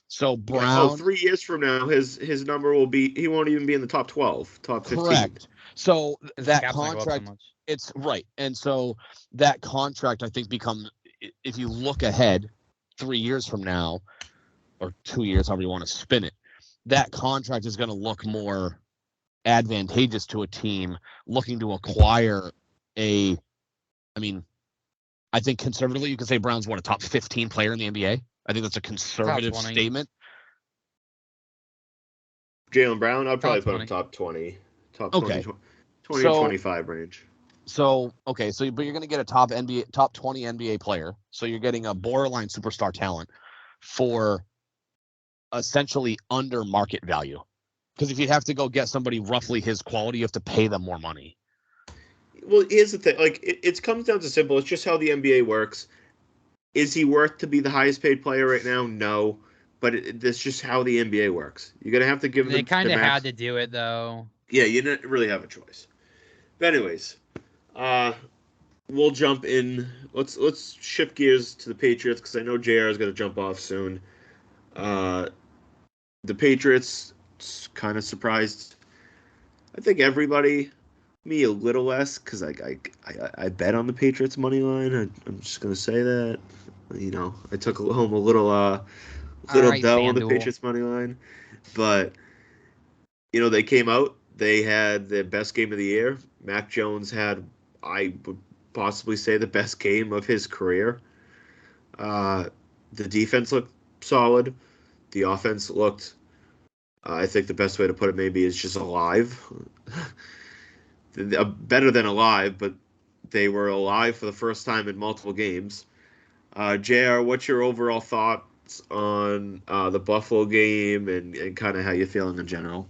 So Brown. 3 years from now, his number will be. He won't even be in the top 12, top 15. Correct. So that Cap's not go up so contract, much. it's right, and so that contract I think becomes. If you look ahead, 3 years from now, or 2 years, however you want to spin it, that contract is going to look more advantageous to a team looking to acquire a. I mean, I think conservatively you could say Brown's a top 15 player in the NBA. I think that's a conservative statement. Jaylen Brown, I'd probably Top put him 20. top 20. Top Okay. 20 to 25 range. So, okay, but you're going to get a top 20 NBA player. So you're getting a borderline superstar talent for essentially under market value. Because if you have to go get somebody roughly his quality, you have to pay them more money. Well, here's the thing. Like, it comes down to simple. It's just how the NBA works. Is he worth to be the highest paid player right now? No. But that's just how the NBA works. You're going to have to give them They kind the of max. had to do it, though. Yeah, you didn't really have a choice. But anyways, we'll jump in. Let's shift gears to the Patriots because I know JR is going to jump off soon. The Patriots kind of surprised. I think everybody, me a little less because I bet on the Patriots money line. I'm just going to say that. You know, I took home a little right, dough on the FanDuel. Patriots money line, but you know they came out. They had their best game of the year. Mac Jones had, I would possibly say, the best game of his career. The defense looked solid. The offense looked, I think the best way to put it maybe is just alive. Better than alive, but they were alive for the first time in multiple games. JR, what's your overall thoughts on the Buffalo game and kind of how you're feeling in general?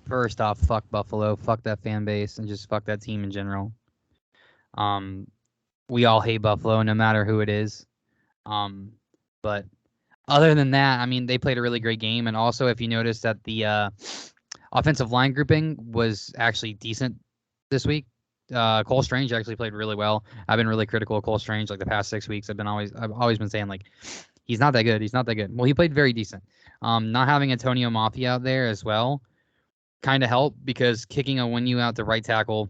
First off, fuck Buffalo, fuck that fan base, and just fuck that team in general. We all hate Buffalo, no matter who it is. But other than that, I mean, they played a really great game, and also if you notice that the offensive line grouping was actually decent this week. Cole Strange actually played really well. I've been really critical of Cole Strange like the past 6 weeks. I've always been saying like he's not that good. He's not that good. Well, he played very decent. Not having Antonio Mafia out there as well kind of helped because kicking Onwenu out to right tackle,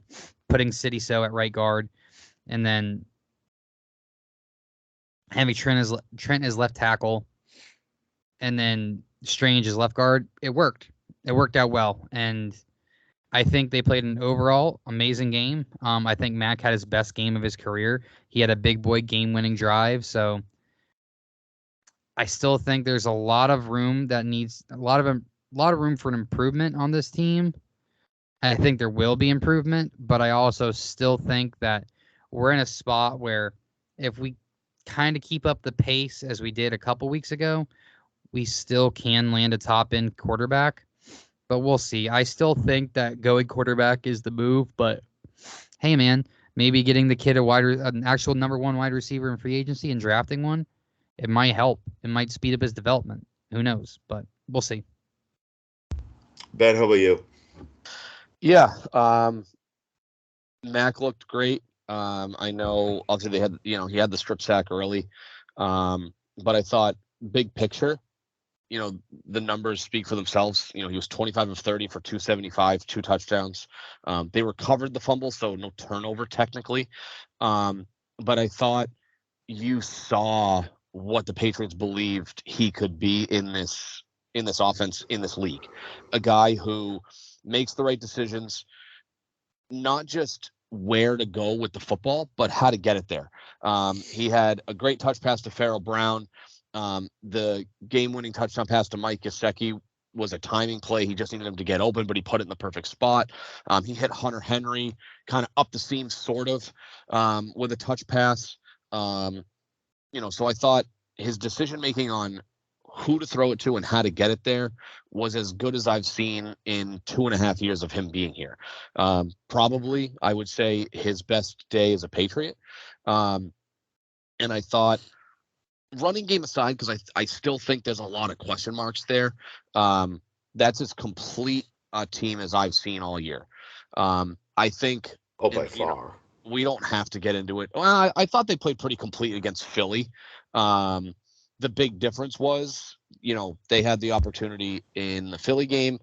putting City So at right guard, and then having Trent as left tackle, and then Strange as left guard. It worked. It worked out well, and I think they played an overall amazing game. I think Mac had his best game of his career. He had a big boy game-winning drive, so I still think there's a lot of room that needs a lot of room for an improvement on this team. I think there will be improvement, but I also still think that we're in a spot where if we kind of keep up the pace as we did a couple weeks ago, we still can land a top-end quarterback. But we'll see. I still think that going quarterback is the move, but hey, man, maybe getting the kid an actual number 1 wide receiver in free agency and drafting one, it might help. It might speed up his development. Who knows? But we'll see. Ben, how about you? Yeah, Mac looked great. I know obviously he had the strip sack early, but I thought big picture, the numbers speak for themselves. He was 25 of 30 for 275, 2 touchdowns. They recovered the fumble, so no turnover technically. But I thought you saw what the Patriots believed he could be in this offense, in this league. A guy who makes the right decisions, not just where to go with the football, but how to get it there. He had a great touch pass to Farrell Brown. The game-winning touchdown pass to Mike Gesicki was a timing play. He just needed him to get open, but he put it in the perfect spot. He hit Hunter Henry kind of up the seam, sort of, with a touch pass. So I thought his decision-making on who to throw it to and how to get it there was as good as I've seen in 2.5 years of him being here. Probably, I would say, his best day as a Patriot. And I thought, running game aside, because I still think there's a lot of question marks there, that's as complete a team as I've seen all year. I think... by far. We don't have to get into it. Well, I thought they played pretty complete against Philly. The big difference was, they had the opportunity in the Philly game.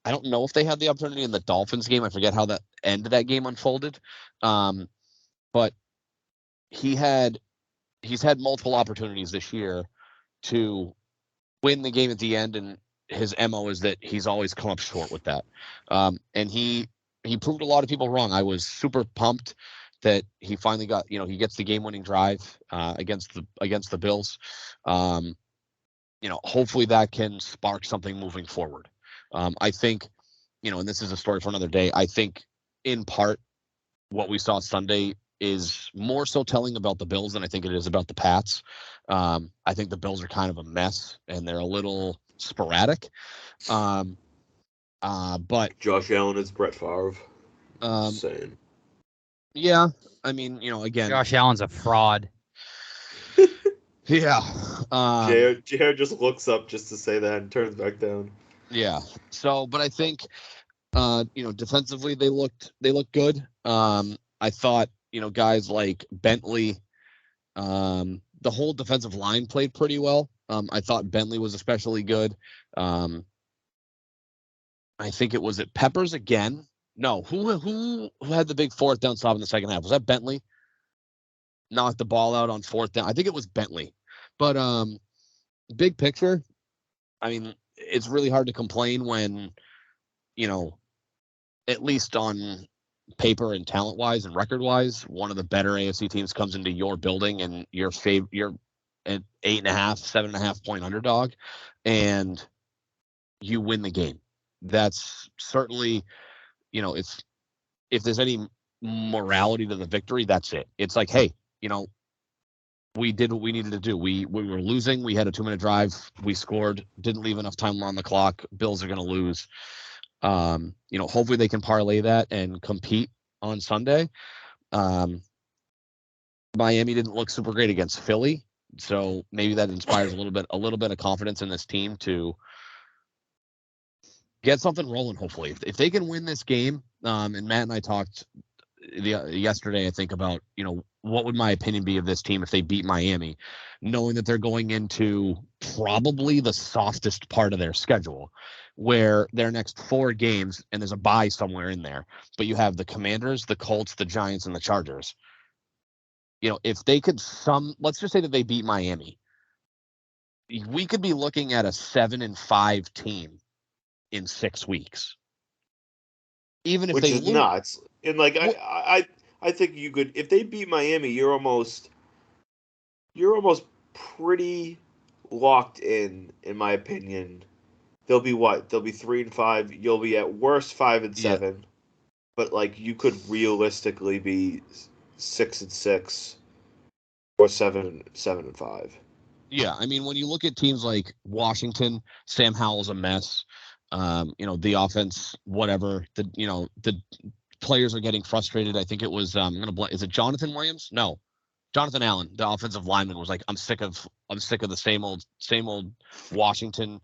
I don't know if they had the opportunity in the Dolphins game. I forget how that end of that game unfolded. But he's had multiple opportunities this year to win the game at the end, and his MO is that he's always come up short with that. And he proved a lot of people wrong. I was super pumped that he finally got, he gets the game-winning drive against the Bills. Hopefully that can spark something moving forward. I think, and this is a story for another day, I think in part what we saw Sunday is more so telling about the Bills than I think it is about the Pats. I think the Bills are kind of a mess and they're a little sporadic. But Josh Allen is Brett Favre. Insane. Yeah, I mean, again, Josh Allen's a fraud. Yeah. JR just looks up just to say that and turns back down. Yeah. So, but I think, defensively they looked good. I thought, guys like Bentley, the whole defensive line played pretty well. I thought Bentley was especially good. I think it was Peppers again. No, who had the big 4th down stop in the second half? Was that Bentley? Knocked the ball out on 4th down. I think it was Bentley. But big picture, I mean, it's really hard to complain when, at least on paper and talent-wise and record-wise, one of the better AFC teams comes into your building and you're an 8.5, 7.5 point underdog, and you win the game. That's certainly, if there's any morality to the victory, that's it. It's like, hey, we did what we needed to do. We were losing. We had a 2-minute drive. We scored. Didn't leave enough time on the clock. Bills are going to lose. Hopefully they can parlay that and compete on Sunday. Miami didn't look super great against Philly, so maybe that inspires a little bit of confidence in this team to get something rolling. Hopefully, if they can win this game, and Matt and I talked yesterday, I think, about what would my opinion be of this team if they beat Miami, knowing that they're going into probably the softest part of their schedule, where their next 4 games, and there's a bye somewhere in there, but you have the Commanders, the Colts, the Giants, and the Chargers. If they could let's just say that they beat Miami, we could be looking at a 7-5 team in 6 weeks. Even if which they is lose, nuts. And I think you could, if they beat Miami, you're almost pretty locked in my opinion. They'll be what? They'll be 3-5. You'll be at worst 5-7. Yeah. But you could realistically be 6-6 or 7-5. Yeah, I mean, when you look at teams like Washington, Sam Howell's a mess. The offense, whatever. The players are getting frustrated. I think it was is it Jonathan Williams? No, Jonathan Allen, the offensive lineman, was like, I'm sick of the same old Washington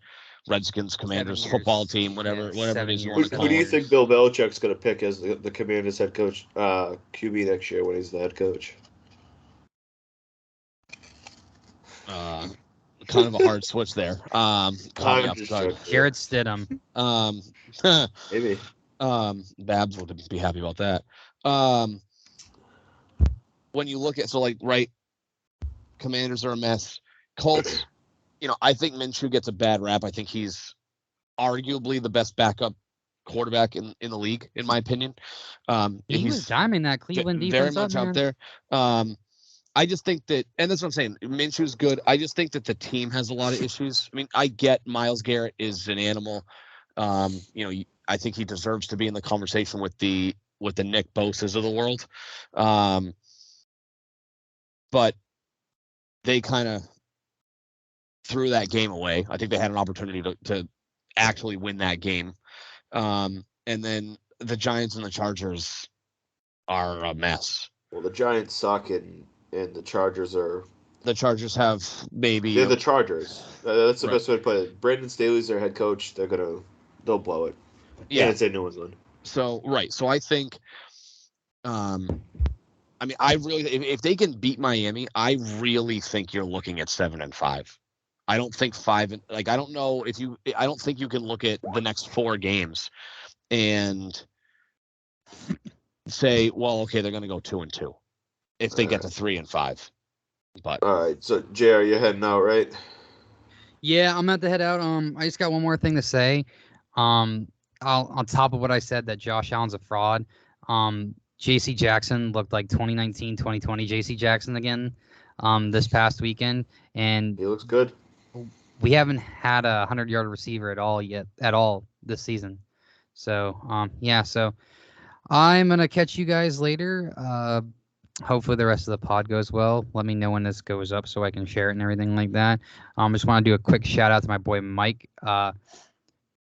Redskins Commanders football team, whatever it is you want to Who call do you it. think Bill Belichick's going to pick as the Commanders head coach, QB next year when he's the head coach? Kind of a hard switch there. I'm just joking. Jarrett Stidham. Maybe. Babs would be happy about that. When you look at Commanders are a mess. Colts, I think Minshew gets a bad rap. I think he's arguably the best backup quarterback in the league, in my opinion. He was diming that Cleveland defense very much out there. I just think that, and that's what I'm saying, Minshew's good. I just think that the team has a lot of issues. I mean, I get Myles Garrett is an animal. I think he deserves to be in the conversation with the Nick Bosa's of the world. But they kind of threw that game away. I think they had an opportunity to actually win that game. And then the Giants and the Chargers are a mess. Well, the Giants suck, and the Chargers are. The Chargers have maybe. They're the Chargers. That's the best way to put it. Brandon Staley's their head coach. They'll blow it. Yeah, it's in New England. So I think, I really, if they can beat Miami, I really think you're looking at 7-5. I don't think 5. I don't know I don't think you can look at the next 4 games and say, well, okay, they're going to go 2-2 if they get to 3-5. But all right, so JR, you're heading out, right? Yeah, I'm about to head out. I just got one more thing to say. On top of what I said that Josh Allen's a fraud. J.C. Jackson looked like 2019, 2020 J.C. Jackson again this past weekend, and he looks good. We haven't had a 100-yard receiver at all this season. So so I'm gonna catch you guys later. Hopefully the rest of the pod goes well. Let me know when this goes up so I can share it and everything like that. Just want to do a quick shout out to my boy Mike.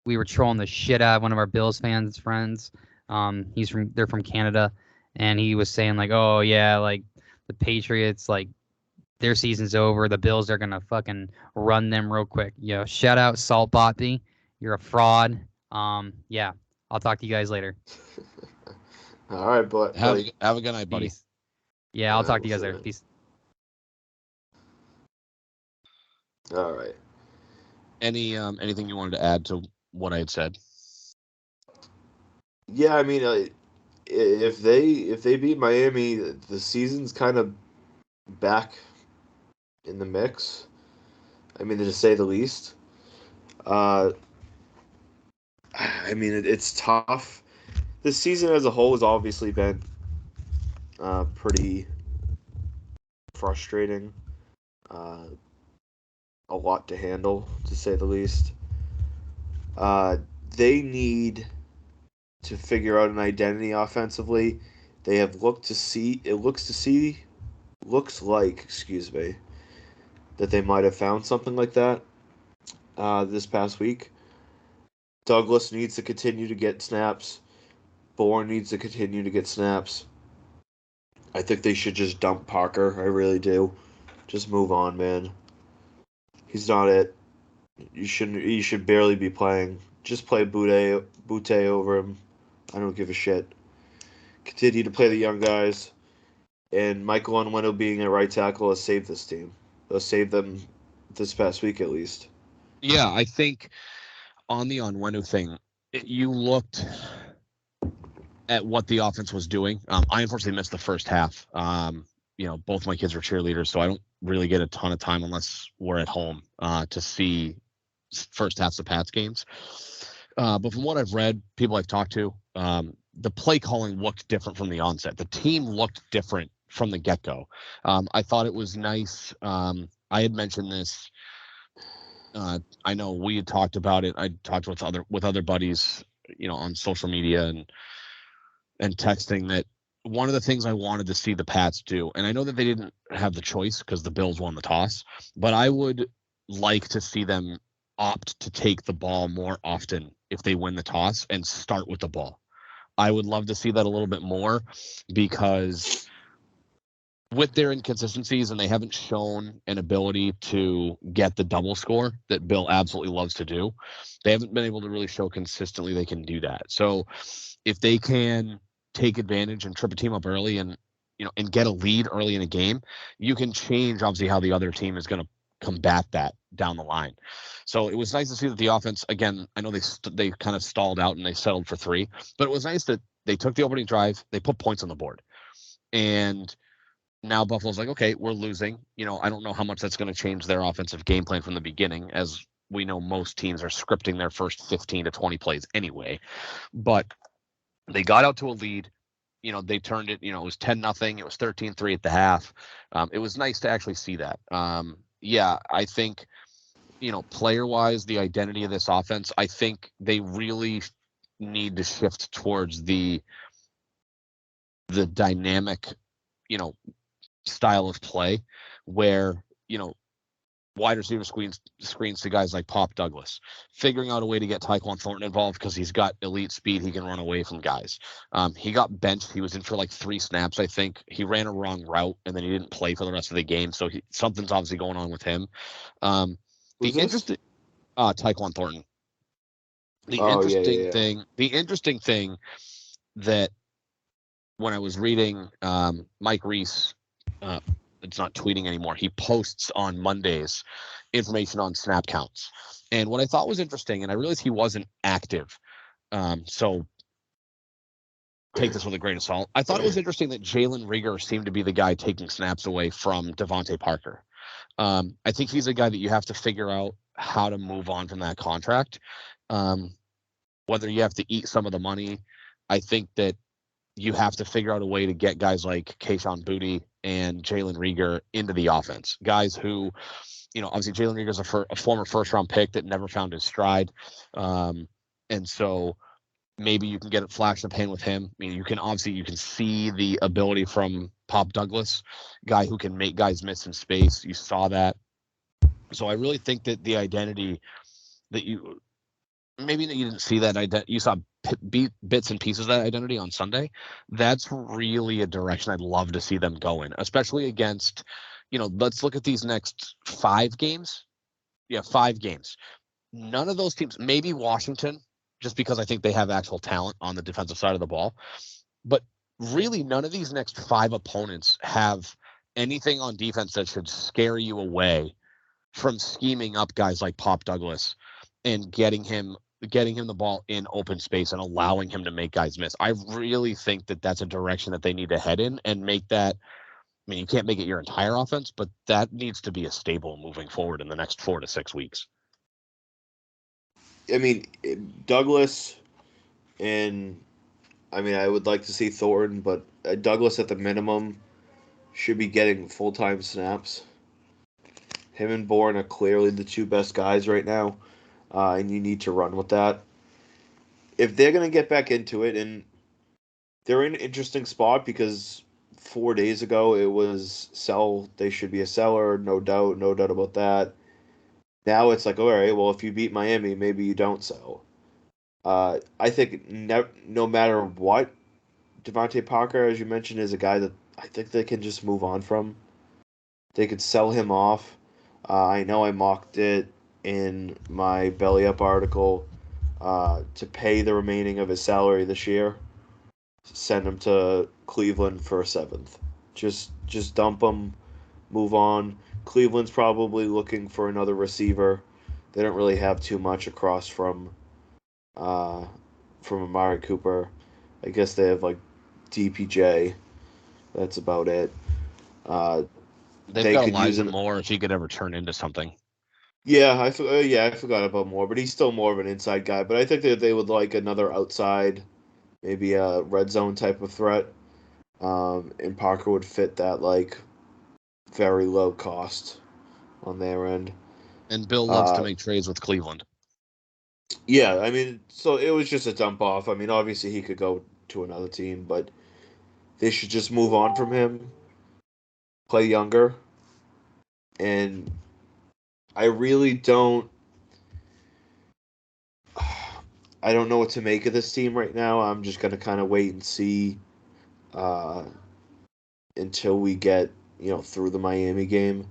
We were trolling the shit out of one of our Bills fans friends. They're from Canada, and he was saying like, oh yeah, like the Patriots, like their season's over. The Bills are gonna fucking run them real quick. Shout out Salt Botby. You're a fraud. Yeah, I'll talk to you guys later. All right, but have a good night, buddy. Peace. Yeah, I'll talk to you guys later. Peace. All right. Anything you wanted to add to what I had said? Yeah, I mean, if they beat Miami, the season's kind of back in the mix. I mean, to say the least. I mean, it's tough. This season as a whole has obviously been pretty frustrating. A lot to handle, to say the least. They need to figure out an identity offensively. They have looks like, that they might have found something like that this past week. Douglas needs to continue to get snaps. Bourne needs to continue to get snaps. I think they should just dump Parker. I really do. Just move on, man. He's not it. You should barely be playing. Just play Butte over him. I don't give a shit. Continue to play the young guys. And Michael Onwenu being a right tackle has saved this team. Has saved them this past week at least. Yeah, I think on the Onwenu thing, you looked at what the offense was doing. I unfortunately missed the first half. Both my kids were cheerleaders, so I don't really get a ton of time unless we're at home to see first halves of Pats games. But from what I've read, people I've talked to, the play calling looked different from the onset. The team looked different from the get-go. I thought it was nice. I had mentioned this. I know we had talked about it. I talked with other buddies, on social media and texting, that one of the things I wanted to see the Pats do, and I know that they didn't have the choice because the Bills won the toss, but I would like to see them opt to take the ball more often if they win the toss and start with the ball. I would love to see that a little bit more, because with their inconsistencies, and they haven't shown an ability to get the double score that Bill absolutely loves to do, they haven't been able to really show consistently they can do that. So if they can take advantage and trip a team up early, and get a lead early in a game, you can change obviously how the other team is going to combat that down the line. So it was nice to see that the offense, again, I know they kind of stalled out and they settled for 3, but it was nice that they took the opening drive, they put points on the board. And now Buffalo's like, okay, we're losing. I don't know how much that's going to change their offensive game plan from the beginning, as we know most teams are scripting their first 15 to 20 plays anyway. But they got out to a lead. They turned it, it was 10-0. It was 13-3 at the half. It was nice to actually see that. I think, player-wise, the identity of this offense, I think they really need to shift towards the dynamic, style of play where, wide receiver screens to guys like Pop Douglas, figuring out a way to get Tyquan Thornton involved because he's got elite speed. He can run away from guys. He got benched. He was in for like 3 snaps, I think. He ran a wrong route, and then he didn't play for the rest of the game. So something's obviously going on with him. The interesting Tyquan Thornton. The interesting thing that when I was reading Mike Reese, it's not tweeting anymore, he posts on Mondays information on snap counts. And what I thought was interesting, and I realized he wasn't active, so take this with a grain of salt. I thought it was interesting that Jalen Reagor seemed to be the guy taking snaps away from Devontae Parker. I think he's a guy that you have to figure out how to move on from that contract. Whether you have to eat some of the money, I think that you have to figure out a way to get guys like Kayshon Boutte and Jalen Reagor into the offense. Guys who, obviously Jalen Reagor's a former first-round pick that never found his stride. And so maybe you can get a flash in the pan with him. I mean, you can see the ability from Pop Douglas, guy who can make guys miss in space. You saw that. So I really think that the identity that you didn't see that you saw bits and pieces of that identity on Sunday. That's really a direction I'd love to see them go in, especially against, let's look at these next 5 games. Yeah, 5 games. None of those teams, maybe Washington, just because I think they have actual talent on the defensive side of the ball. But really, none of these next 5 opponents have anything on defense that should scare you away from scheming up guys like Pop Douglas and getting him the ball in open space and allowing him to make guys miss. I really think that that's a direction that they need to head in and make that. I mean, you can't make it your entire offense, but that needs to be a staple moving forward in the next 4 to 6 weeks. I mean, Douglas and I would like to see Thornton, but Douglas at the minimum should be getting full-time snaps. Him and Bourne are clearly the 2 best guys right now. And you need to run with that. If they're going to get back into it, and they're in an interesting spot because 4 days ago it was they should be a seller, no doubt about that. Now it's like, all right, well, if you beat Miami, maybe you don't sell. I think no matter what, Devontae Parker, as you mentioned, is a guy that I think they can just move on from. They could sell him off. I know I mocked it in my Belly Up article to pay the remaining of his salary this year, send him to Cleveland for a 7th. Just dump him, move on. Cleveland's probably looking for another receiver. They don't really have too much across from Amari Cooper. I guess they have like DPJ. That's about it. They've got Elijah Moore if he could ever turn into something. Yeah, I forgot about Moore, but he's still more of an inside guy. But I think that they would like another outside, maybe a red zone type of threat. And Parker would fit that like very low cost on their end. And Bill loves to make trades with Cleveland. Yeah, I mean, so it was just a dump off. I mean, obviously he could go to another team, but they should just move on from him, play younger, and I really don't. I don't know what to make of this team right now. I'm just going to kind of wait and see uh, until we get through the Miami game.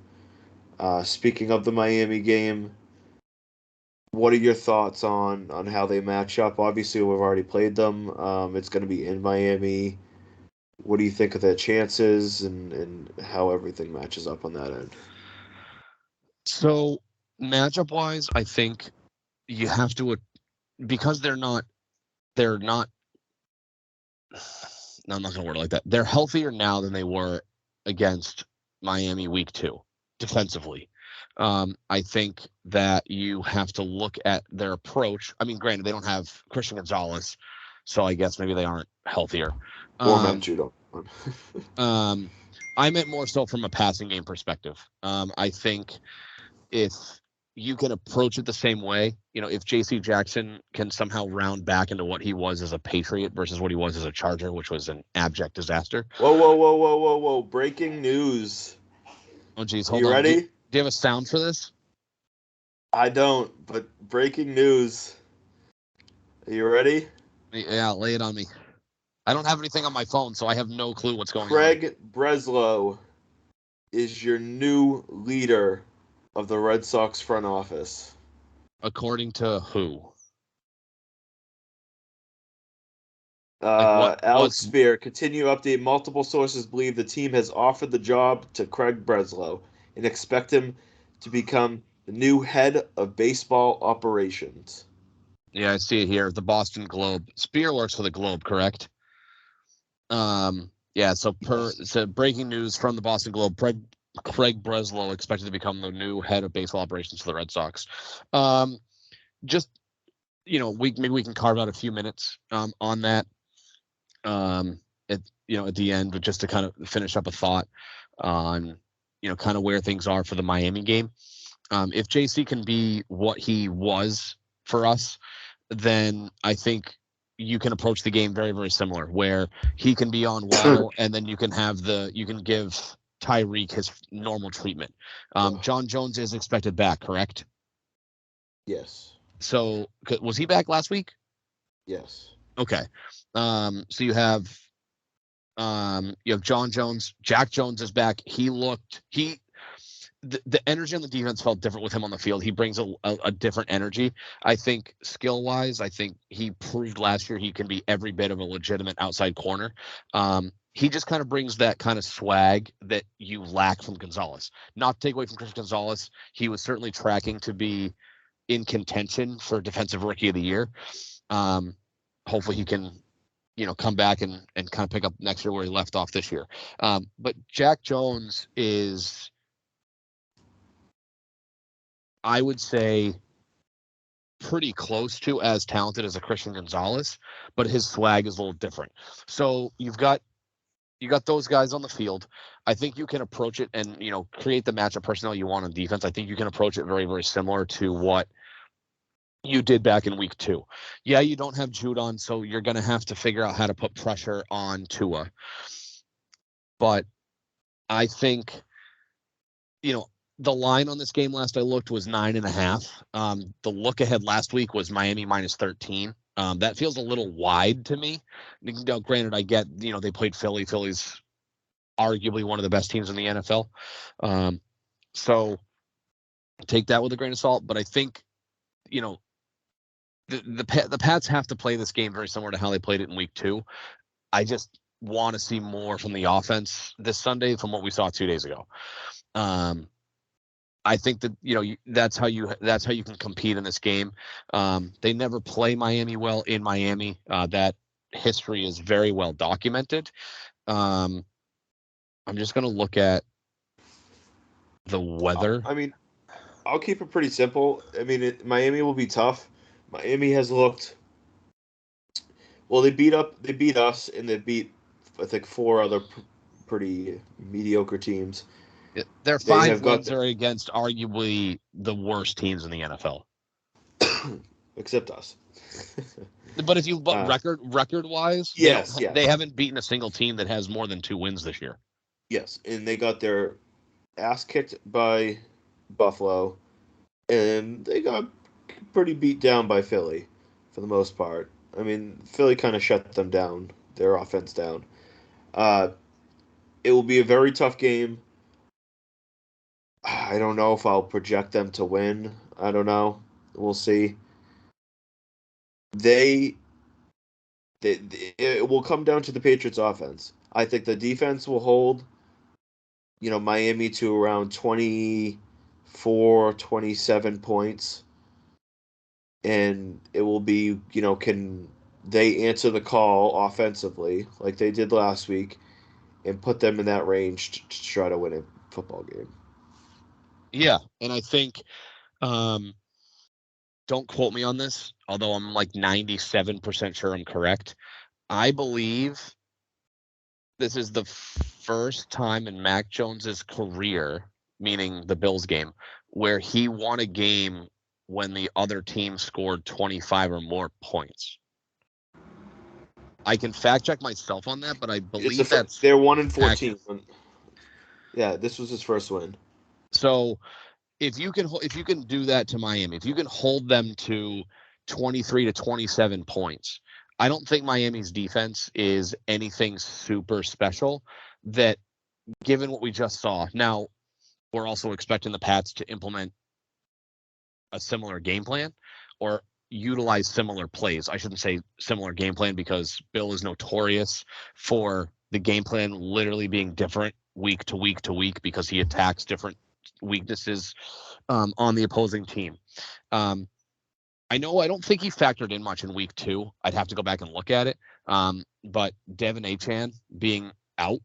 Speaking of the Miami game, what are your thoughts on how they match up? Obviously, we've already played them. It's going to be in Miami. What do you think of their chances and how everything matches up on that end? So matchup wise, I think you have to, because they're not. No, I'm not going to word it like that. They're healthier now than they were against Miami week 2 defensively. I think that you have to look at their approach. I mean, granted, they don't have Christian Gonzalez, so I guess maybe they aren't healthier. Or Matt Couture. I meant more so from a passing game perspective. I think if you can approach it the same way, if J.C. Jackson can somehow round back into what he was as a Patriot versus what he was as a Charger, which was an abject disaster. Whoa. Breaking news. Oh, geez. Hold you on. ready? Do you have a sound for this? I don't, but breaking news. Are you ready? Yeah, lay it on me. I don't have anything on my phone, so I have no clue what's going on. Craig Breslow is your new leader of the Red Sox front office. According to who? Alex Spear, continue update. Multiple sources believe the team has offered the job to Craig Breslow and expect him to become the new head of baseball operations. Yeah, I see it here. The Boston Globe. Spear works for the Globe, correct? Yeah, so breaking news from the Boston Globe. Craig Breslow expected to become the new head of baseball operations for the Red Sox. Just maybe we can carve out a few minutes on that. At the end, but just to kind of finish up a thought on kind of where things are for the Miami game. If JC can be what he was for us, then I think you can approach the game very, very similar, where he can be on Waddle, and then you can give Tyreek his normal treatment. John Jones is expected back, correct? Yes. So was he back last week? Yes. Okay. So you have John Jones. Jack Jones is back. The energy on the defense felt different with him on the field. He brings a different energy. I think skill-wise, I think he proved last year he can be every bit of a legitimate outside corner. He just kind of brings that kind of swag that you lack from Gonzalez. Not to take away from Christian Gonzalez. He was certainly tracking to be in contention for Defensive Rookie of the Year. Hopefully he can come back and kind of pick up next year where he left off this year. But Jack Jones is, I would say, pretty close to as talented as a Christian Gonzalez, but his swag is a little different. So you got those guys on the field. I think you can approach it and, create the matchup personnel you want on defense. I think you can approach it very, very similar to what you did back in week 2. Yeah, you don't have Judon, so you're going to have to figure out how to put pressure on Tua. But I think, the line on this game last I looked was 9.5. The look ahead last week was Miami minus 13. That feels a little wide to me. Granted, I get, they played Philly. Philly's arguably one of the best teams in the NFL. So take that with a grain of salt. But I think, the Pats have to play this game very similar to how they played it in week 2. I just want to see more from the offense this Sunday from what we saw 2 days ago. I think that that's how you can compete in this game. They never play Miami well in Miami. That history is very well documented. I'm just going to look at the weather. I mean, I'll keep it pretty simple. I mean, Miami will be tough. Miami has looked. Well, they beat us, and they beat, I think, 4 other pretty mediocre teams. Their 5 wins are against arguably the worst teams in the NFL, except us. But record wise, yes, they haven't beaten a single team that has more than 2 wins this year. Yes, and they got their ass kicked by Buffalo, and they got pretty beat down by Philly. for the most part. I mean, Philly kind of shut them down, their offense down. Uh, it will be a very tough game. I don't know if I'll project them to win. I don't know. We'll see. They, it will come down to the Patriots offense. I think the defense will hold, Miami to around 24, 27 points. And it will be, can they answer the call offensively like they did last week and put them in that range to try to win a football game? Yeah, and I think, don't quote me on this, although I'm like 97% sure I'm correct. I believe this is the first time in Mac Jones's career, meaning the Bills game, where he won a game when the other team scored 25 or more points. I can fact check myself on that, but I believe that's they're 1-14. accurate. Yeah, this was his first win. So if you can do that to Miami, if you can hold them to 23 to 27 points, I don't think Miami's defense is anything super special. That, given what we just saw, now we're also expecting the Pats to implement a similar game plan or utilize similar plays. I shouldn't say similar game plan because Bill is notorious for the game plan literally being different week to week to week because he attacks different weaknesses on the opposing team. I don't think he factored in much in week 2. I'd have to go back and look at it. But Devin Achane being out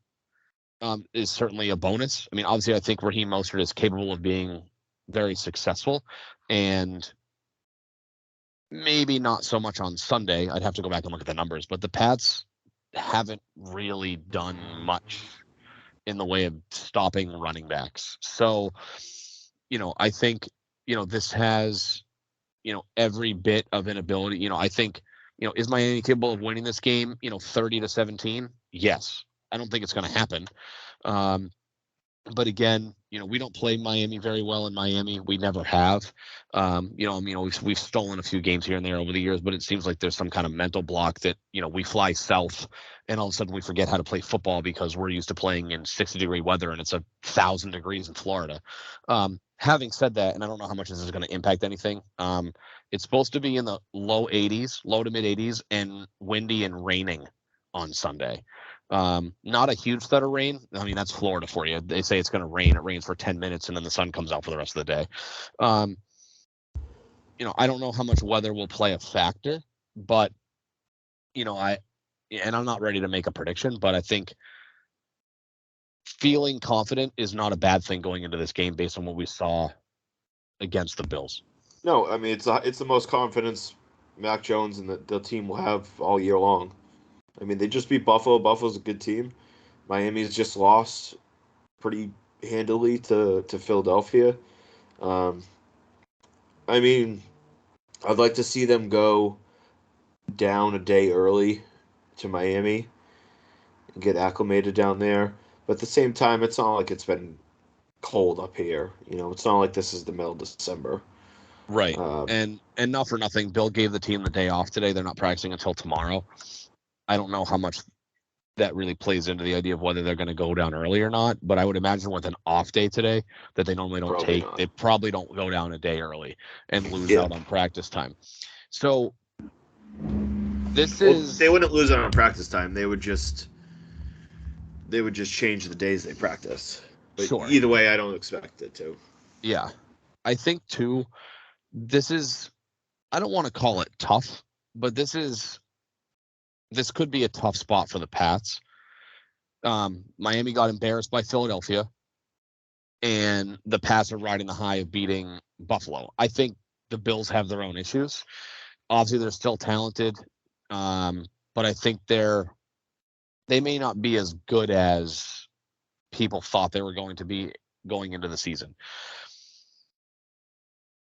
is certainly a bonus. I mean, obviously, I think Raheem Mostert is capable of being very successful, and maybe not so much on Sunday. I'd have to go back and look at the numbers, but the Pats haven't really done much in the way of stopping running backs. So, I think, this has, every bit of an ability. I think, is Miami capable of winning this game, 30-17? Yes. I don't think it's going to happen. But again, we don't play Miami very well in Miami. We never have. We've stolen a few games here and there over the years, but it seems like there's some kind of mental block that, we fly south and all of a sudden we forget how to play football because we're used to playing in 60-degree weather and it's 1,000 degrees in Florida. Having said that, and I don't know how much this is going to impact anything, it's supposed to be in the low to mid 80s and windy and raining on Sunday. Not a huge threat of rain. I mean, that's Florida for you. They say it's going to rain. It rains for 10 minutes and then the sun comes out for the rest of the day. I don't know how much weather will play a factor, but, I'm not ready to make a prediction, but I think feeling confident is not a bad thing going into this game based on what we saw against the Bills. No, I mean, it's the most confidence Mac Jones and the team will have all year long. I mean, they just beat Buffalo. Buffalo's a good team. Miami's just lost pretty handily to Philadelphia. I mean, I'd like to see them go down a day early to Miami and get acclimated down there. But at the same time, it's not like it's been cold up here. It's not like this is the middle of December. Right. And not for nothing, Bill gave the team the day off today. They're not practicing until tomorrow. I don't know how much that really plays into the idea of whether they're going to go down early or not, but I would imagine with an off day today that they normally don't take, they probably don't go down a day early and lose out on practice time. So they wouldn't lose out on practice time. They would just change the days they practice. But sure. Either way, I don't expect it to. Yeah. I think too, I don't want to call it tough, but this could be a tough spot for the Pats. Miami got embarrassed by Philadelphia, and the Pats are riding the high of beating Buffalo. I think the Bills have their own issues. Obviously, they're still talented, but I think they may not be as good as people thought they were going to be going into the season.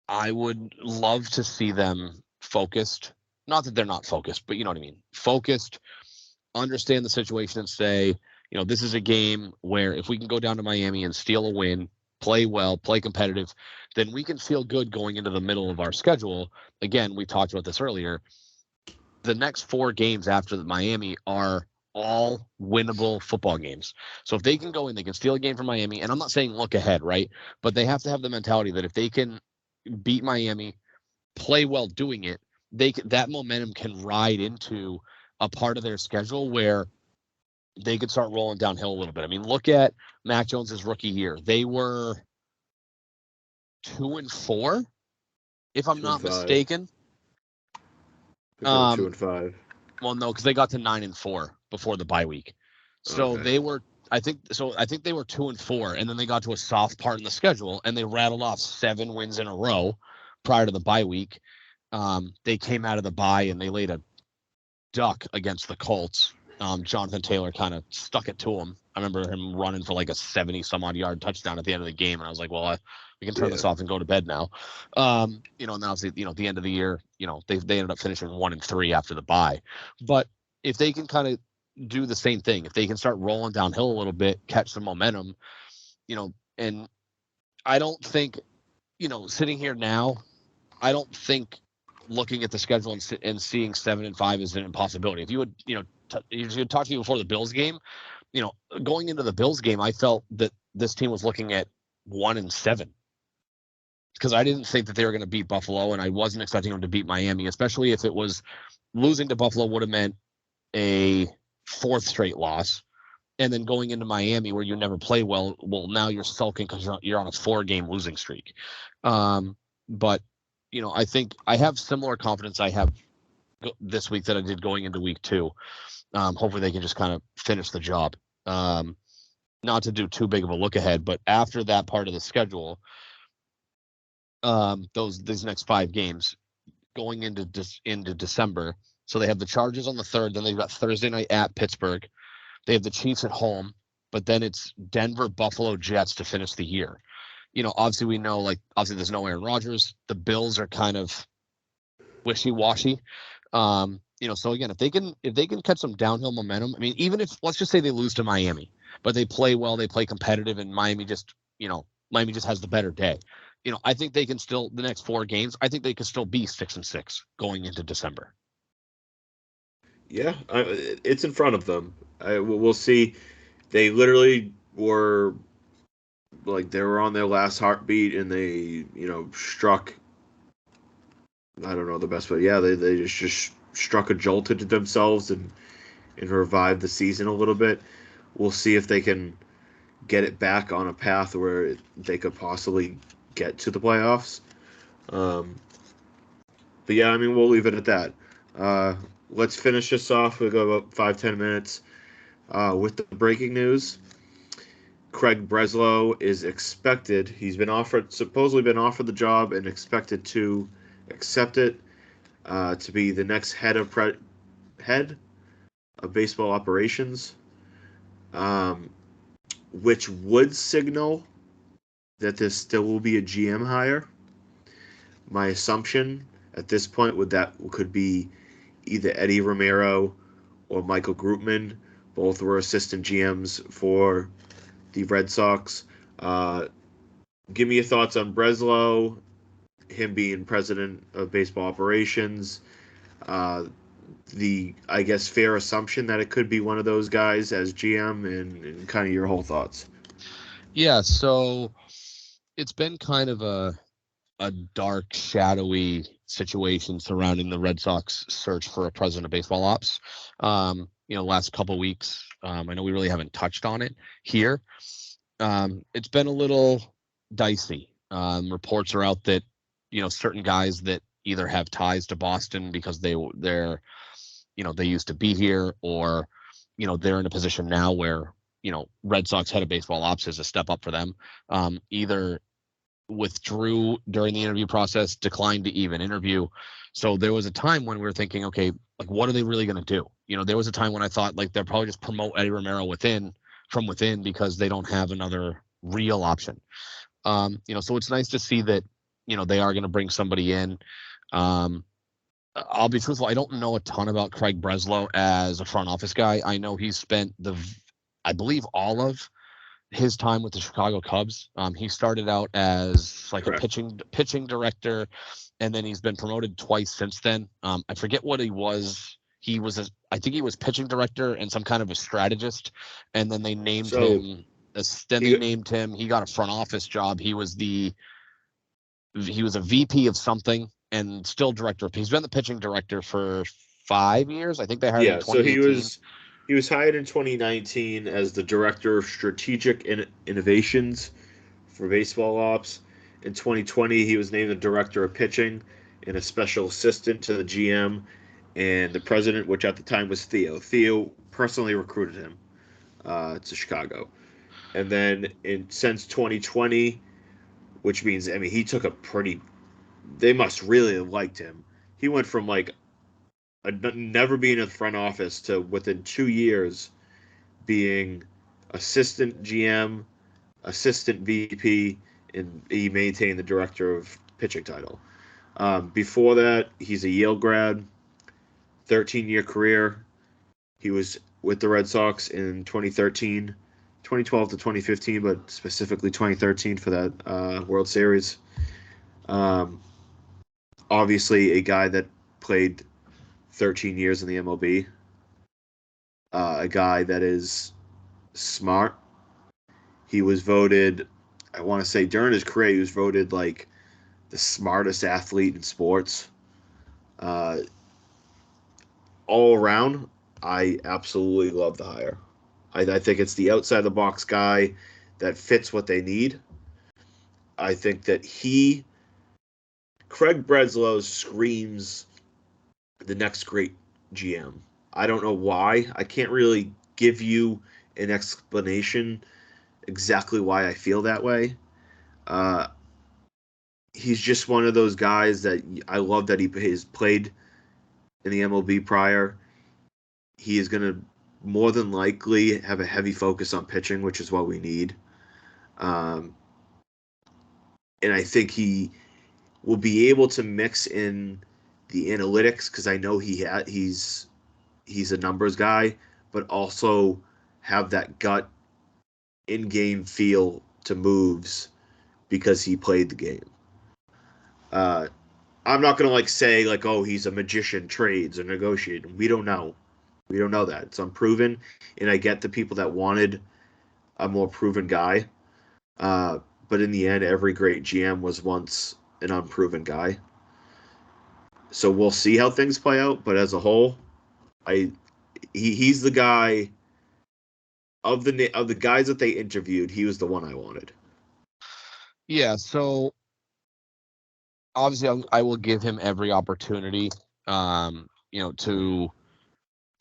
I would love to see them focused. Not that they're not focused, but you know what I mean. Focused, understand the situation and say, this is a game where if we can go down to Miami and steal a win, play well, play competitive, then we can feel good going into the middle of our schedule. Again, we talked about this earlier. the next 4 games after the Miami are all winnable football games. So if they can go in, they can steal a game from Miami. And I'm not saying look ahead, right? But they have to have the mentality that if they can beat Miami, play well doing it, that momentum can ride into a part of their schedule where they could start rolling downhill a little bit. I mean, look at Mac Jones's rookie year. They were 2-4, if I'm not mistaken. They were 2-5. Well, no, because they got to 9-4 before the bye week. So Okay. they were, I think they were 2-4, and then they got to a soft part in the schedule, and they rattled off 7 wins in a row prior to the bye week. They came out of the bye and they laid a duck against the Colts. Jonathan Taylor kind of stuck it to him. I remember him running for like a 70-some-odd yard touchdown at the end of the game, and I was like, well, we can turn this off and go to bed now. And obviously, at the end of the year, they ended up finishing 1-3 after the bye. But if they can kind of do the same thing, if they can start rolling downhill a little bit, catch some momentum, and I don't think, sitting here now, I don't think looking at the schedule and seeing 7-5 is an impossibility. If you would, if you talked to me before the Bills game, going into the Bills game, I felt that this team was looking at 1-7 because I didn't think that they were going to beat Buffalo, and I wasn't expecting them to beat Miami, especially if it was losing to Buffalo would have meant a 4th straight loss. And then going into Miami where you never play well, now you're sulking because you're on a 4-game losing streak. But I think I have similar confidence I have this week that I did going into week 2. Hopefully they can just kind of finish the job. Not to do too big of a look ahead, but after that part of the schedule, these next 5 games going into December. So they have the Chargers on the 3rd, then they've got Thursday night at Pittsburgh. They have the Chiefs at home, but then it's Denver, Buffalo, Jets to finish the year. Obviously we know, obviously there's no Aaron Rodgers. The Bills are kind of wishy-washy. So again, if they can catch some downhill momentum, I mean, even if, let's just say they lose to Miami, but they play well, they play competitive, and Miami just has the better day. I think they can still, the next 4 games, I think they could still be 6-6 going into December. Yeah, it's in front of them. We'll see. They literally were they were on their last heartbeat, and they struck. I don't know the best way. Yeah, they just struck a jolt into themselves and revived the season a little bit. We'll see if they can get it back on a path where they could possibly get to the playoffs. But yeah, I mean, we'll leave it at that. Let's finish this off. We'll go about 5-10 minutes with the breaking news. Craig Breslow is expected. He's supposedly been offered the job and expected to accept it to be the next head of baseball operations, which would signal that there still will be a GM hire. My assumption at this point could be either Eddie Romero or Michael Grootman. Both were assistant GMs for the Red Sox. Give me your thoughts on Breslow, him being president of baseball operations. The, I guess, fair assumption that it could be one of those guys as GM, and kind of your whole thoughts. Yeah, so it's been kind of a dark, shadowy situation surrounding the Red Sox search for a president of baseball ops. Last couple weeks, I know we really haven't touched on it here. It's been a little dicey. Reports are out that, certain guys that either have ties to Boston because they're they used to be here, or, they're in a position now where, Red Sox head of baseball ops is a step up for them. Either withdrew during the interview process, declined to even interview. So there was a time when we were thinking, okay, what are they really going to do? There was a time when I thought they'll probably just promote Eddie Romero from within because they don't have another real option. So it's nice to see that, they are going to bring somebody in. I'll be truthful. I don't know a ton about Craig Breslow as a front office guy. I know he's spent I believe all of his time with the Chicago Cubs. He started out as a pitching director, and then he's been promoted twice since then. I forget what he was. I think he was pitching director and some kind of a strategist, and then they named him. He got a front office job. He was a VP of something and still director. He's been the pitching director for 5 years. I think they hired him in 2018. So he was hired in 2019 as the director of strategic innovations for baseball ops. In 2020, he was named the director of pitching and a special assistant to the GM and the president, which at the time was Theo. Theo personally recruited him to Chicago. And then since 2020, which means, I mean, he took they must really have liked him. He went from like never being in the front office to within 2 years being assistant GM, assistant VP, and he maintained the director of pitching title. Before that, he's a Yale grad, 13-year career. He was with the Red Sox in 2013, 2012 to 2015, but specifically 2013 for that World Series. Obviously, a guy that played 13 years in the MLB. A guy that is smart. He was voted, I want to say during his career, he was voted like the smartest athlete in sports. All around, I absolutely love the hire. I think it's the outside the box guy that fits what they need. I think that Craig Breslow screams the next great GM. I don't know why. I can't really give you an explanation exactly why I feel that way. He's just one of those guys that I love that he has played in the MLB prior. He is going to more than likely have a heavy focus on pitching, which is what we need. And I think he will be able to mix in the analytics because I know he's a numbers guy, but also have that gut in-game feel to moves because he played the game. I'm not gonna say oh, he's a magician, trades or negotiating. We don't know. We don't know that. It's unproven, and I get the people that wanted a more proven guy. But in the end, every great GM was once an unproven guy. So we'll see how things play out. But as a whole, he's the guy of the guys that they interviewed. He was the one I wanted. Yeah. So obviously, I will give him every opportunity, to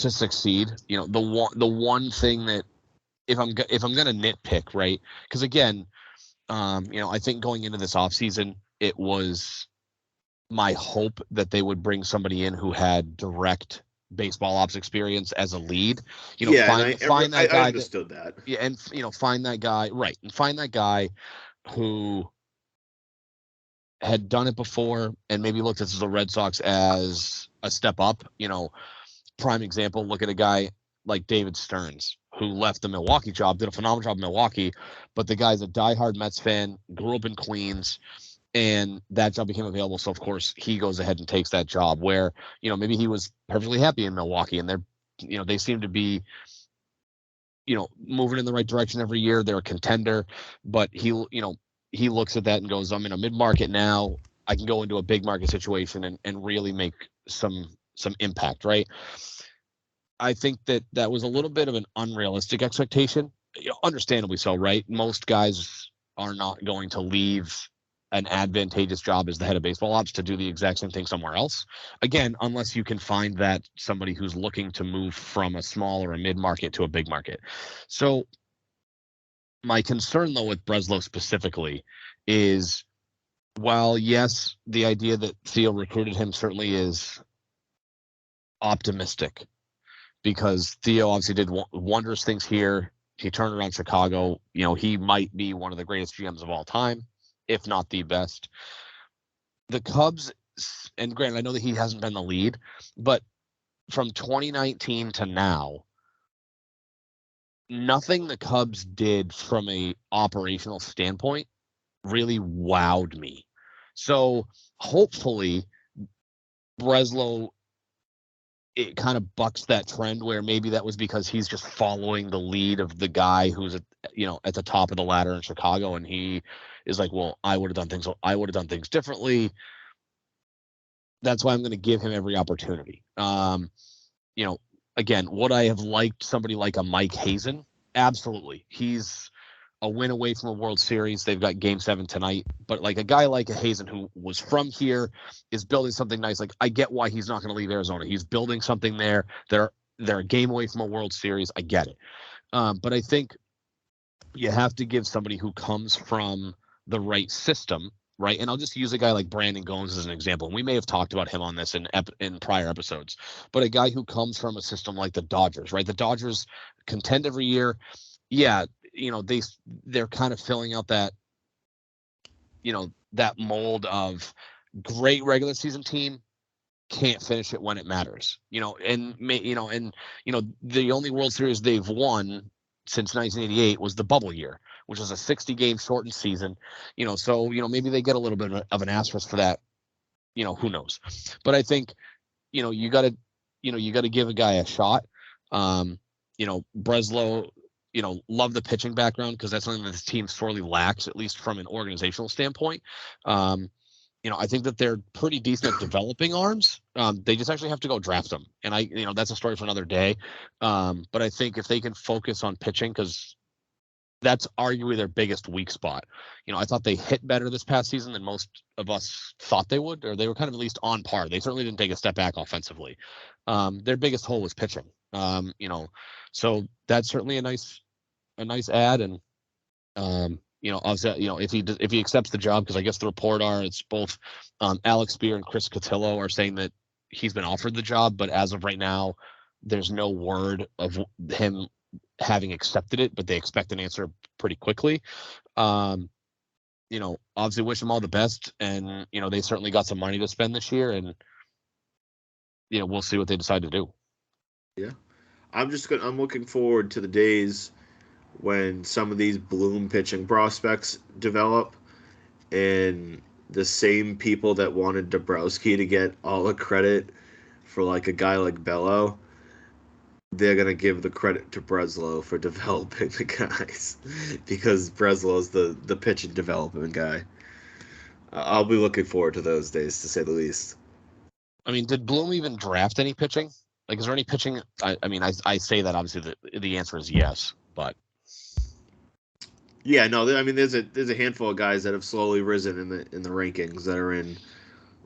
succeed. The one thing that if I'm gonna nitpick, right? Because again, I think going into this offseason, it was my hope that they would bring somebody in who had direct baseball ops experience as a lead. Find that guy. I understood that. Yeah, and find that guy, right? And find that guy who had done it before and maybe looked at the Red Sox as a step up. Prime example, look at a guy like David Stearns, who left the Milwaukee job, did a phenomenal job in Milwaukee, but the guy's a diehard Mets fan, grew up in Queens, and that job became available. So, of course, he goes ahead and takes that job where, maybe he was perfectly happy in Milwaukee, and they seem to be, moving in the right direction every year. They're a contender, but he looks at that and goes, I'm in a mid-market now. I can go into a big market situation and really make some impact, right? I think that was a little bit of an unrealistic expectation, understandably so, right? Most guys are not going to leave an advantageous job as the head of baseball ops to do the exact same thing somewhere else. Again, unless you can find that somebody who's looking to move from a small or a mid-market to a big market. So my concern, though, with Breslow specifically is, while, yes, the idea that Theo recruited him certainly is optimistic, because Theo obviously did wondrous things here. He turned around Chicago. He might be one of the greatest GMs of all time, if not the best. The Cubs, and granted, I know that he hasn't been the lead, but from 2019 to now, nothing the Cubs did from a operational standpoint really wowed me. So hopefully Breslow, it kind of bucks that trend where maybe that was because he's just following the lead of the guy who's at the top of the ladder in Chicago, and he is like, well, I would have done things differently. That's why I'm going to give him every opportunity. Again, would I have liked somebody like a Mike Hazen? Absolutely. He's a win away from a World Series. They've got Game 7 tonight. But like a guy like a Hazen who was from here is building something nice. Like, I get why he's not going to leave Arizona. He's building something there. They're a game away from a World Series. I get it. But I think you have to give somebody who comes from the right system, right? And I'll just use a guy like Brandon Gomes as an example. And we may have talked about him on this in prior episodes. But a guy who comes from a system like the Dodgers, right? The Dodgers contend every year. Yeah, they're kind of filling out that that mold of great regular season team, can't finish it when it matters. The only World Series they've won since 1988 was the bubble year, which was a 60-game shortened season. So maybe they get a little bit of an asterisk for that. Who knows? But I think you got to give a guy a shot. Breslow, love the pitching background because that's something that this team sorely lacks, at least from an organizational standpoint. I think that they're pretty decent at developing arms. They just actually have to go draft them. And that's a story for another day. But I think if they can focus on pitching, because that's arguably their biggest weak spot. I thought they hit better this past season than most of us thought they would, or they were kind of at least on par. They certainly didn't take a step back offensively. Their biggest hole was pitching. So that's certainly a nice ad. And obviously, if he accepts the job, because I guess the report it's both Alex Spear and Chris Cotillo are saying that he's been offered the job, but as of right now, there's no word of him having accepted it, but they expect an answer pretty quickly. Obviously wish him all the best, and they certainly got some money to spend this year, and we'll see what they decide to do. Yeah, I'm looking forward to the days when some of these bloom pitching prospects develop, and the same people that wanted Dabrowski to get all the credit for like a guy like Bello, they're going to give the credit to Breslow for developing the guys because Breslow's the pitching development guy. I'll be looking forward to those days, to say the least. I mean, did Bloom even draft any pitching? Like, is there any pitching? I say that obviously the answer is yes, but yeah, no. I mean, there's a handful of guys that have slowly risen in the rankings that are in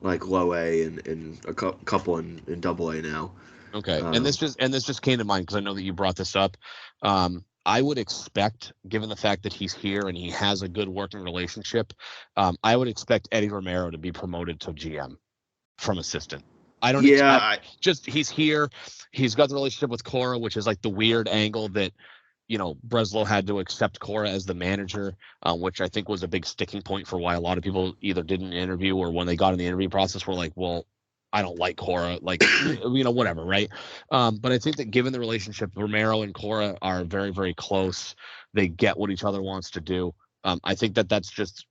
like low A and a couple in double A now. Okay, and this just came to mind because I know that you brought this up. I would expect, given the fact that he's here and he has a good working relationship, I would expect Eddie Romero to be promoted to GM from assistant. I don't. Yeah, he's here. He's got the relationship with Cora, which is like the weird angle that Breslow had to accept Cora as the manager, which I think was a big sticking point for why a lot of people either didn't interview or when they got in the interview process were like, well, I don't like Cora, like, whatever, right? But I think that given the relationship, Romero and Cora are very, very close. They get what each other wants to do. I think that that's just,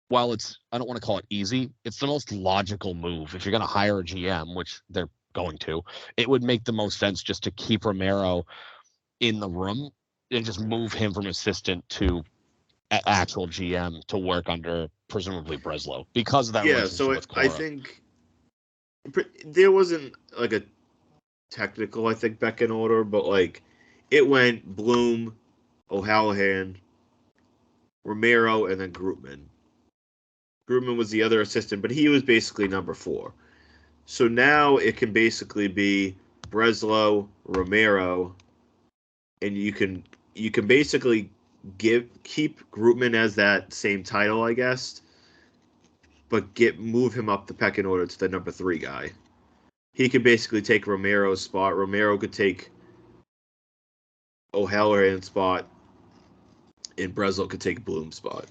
while I don't want to call it easy, it's the most logical move. If you're going to hire a GM, which they're going to, it would make the most sense just to keep Romero in the room and just move him from assistant to actual GM to work under presumably Breslow because of that relationship with Cora. I think there wasn't like a technical, pecking order, but like it went Bloom, O'Hallahan, Romero, and then Grootman. Grootman was the other assistant, but he was basically number 4. So now it can basically be Breslow, Romero, and you can basically keep Grootman as that same title, I guess, but move him up the pecking order to the number 3 guy. He could basically take Romero's spot. Romero could take O'Hallahan's spot, and Breslow could take Bloom's spot.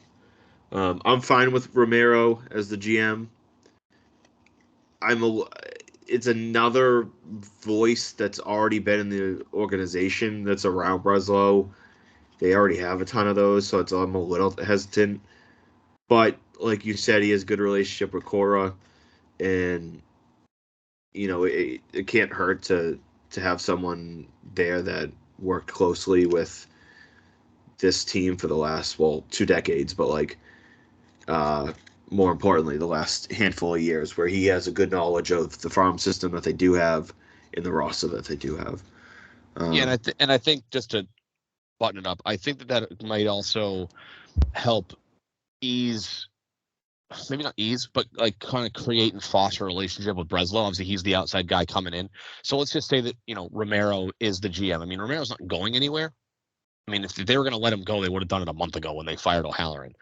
I'm fine with Romero as the GM. It's another voice that's already been in the organization that's around Breslow. They already have a ton of those, so I'm a little hesitant. But like you said, he has a good relationship with Cora, and it can't hurt to have someone there that worked closely with this team for the last 2 decades, but like uh, more importantly, the last handful of years, where he has a good knowledge of the farm system that they do have in the roster that they do have. Yeah, and I think just to button it up, I think that might also help ease, maybe not ease, but like kind of create and foster a relationship with Breslow. Obviously, he's the outside guy coming in. So let's just say that, Romero is the GM. I mean, Romero's not going anywhere. I mean, if they were going to let him go, they would have done it a month ago when they fired O'Halloran.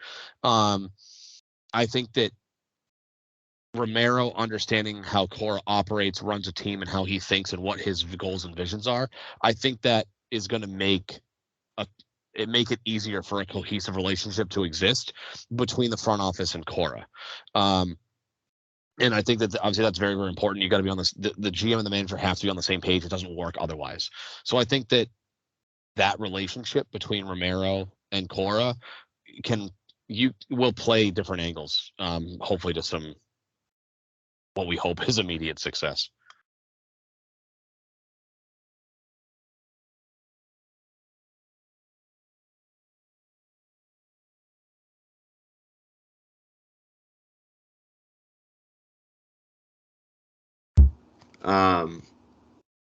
I think that Romero understanding how Cora operates, runs a team, and how he thinks and what his goals and visions are, I think that is going to make it easier for a cohesive relationship to exist between the front office and Cora. And I think that obviously that's very, very important. You got to be on this. The GM and the manager have to be on the same page. It doesn't work otherwise. So I think that relationship between Romero and Cora will play different angles. Hopefully to some what we hope is immediate success.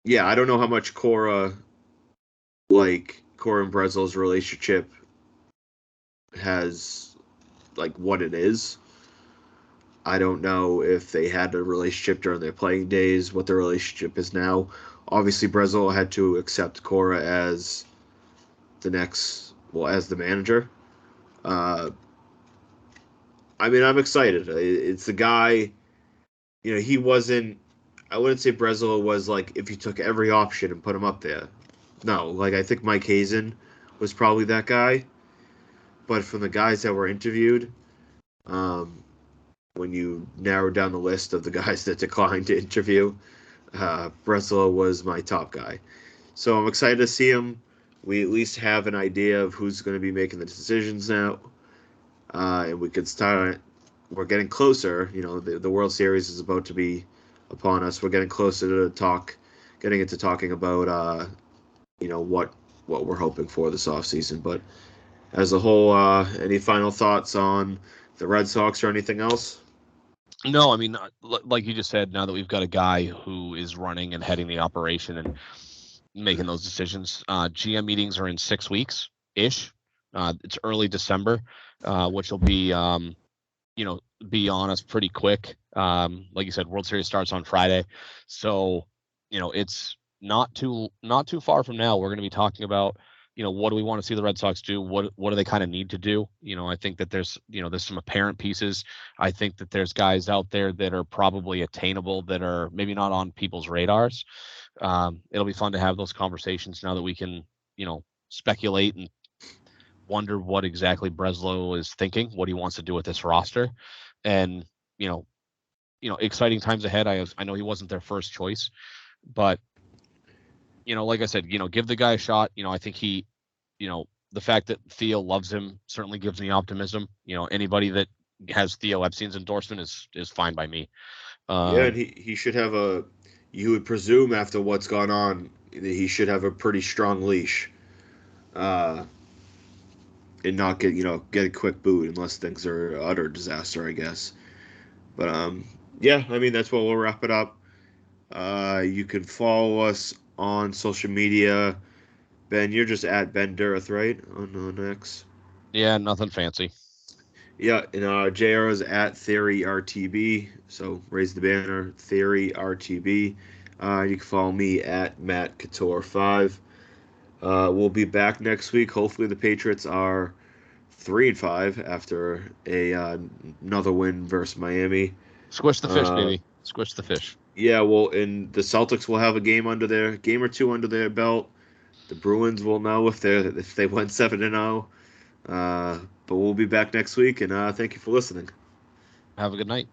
Yeah, I don't know how much Cora and Breslow's relationship has, like, what it is. I don't know if they had a relationship during their playing days, what their relationship is now. Obviously, Breslow had to accept Cora as as the manager. Uh, I mean, I'm excited. It's the guy, he wasn't, I wouldn't say Breslow was like, if you took every option and put him up there. No, like, I think Mike Hazen was probably that guy. But from the guys that were interviewed, um, when you narrow down the list of the guys that declined to interview, Breslow was my top guy. So I'm excited to see him. We at least have an idea of who's going to be making the decisions now. And we can start. We're getting closer. The World Series is about to be upon us. We're getting closer to getting into talking about, what we're hoping for this offseason. But as a whole, any final thoughts on the Red Sox or anything else? No, I mean, like you just said, now that we've got a guy who is running and heading the operation and making those decisions, GM meetings are in 6 weeks ish. It's early December, which will be, be on us pretty quick. Like you said, World Series starts on Friday, so it's not too far from now. We're going to be talking about, what do we want to see the Red Sox do? What do they kind of need to do? I think that there's some apparent pieces. I think that there's guys out there that are probably attainable that are maybe not on people's radars. It'll be fun to have those conversations now that we can, speculate and wonder what exactly Breslow is thinking, what he wants to do with this roster, and exciting times ahead. I know he wasn't their first choice, but like I said, give the guy a shot. I think he, the fact that Theo loves him certainly gives me optimism. Anybody that has Theo Epstein's endorsement is fine by me. Yeah, and he should have you would presume after what's gone on, that he should have a pretty strong leash, and not get a quick boot unless things are utter disaster, I guess. But yeah, I mean that's what we'll wrap it up. You can follow us on social media. Ben, you're just at Ben Durth, right? On X. Yeah, nothing fancy. Yeah, and JR is at Theory RTB. So raise the banner, Theory RTB. You can follow me at Matt Couture 5. We'll be back next week. Hopefully, the Patriots are 3-5 after another win versus Miami. Squish the fish, baby. Squish the fish. Yeah, well, and the Celtics will have a game or two under their belt. The Bruins will know if they went 7-0. But we'll be back next week, and thank you for listening. Have a good night.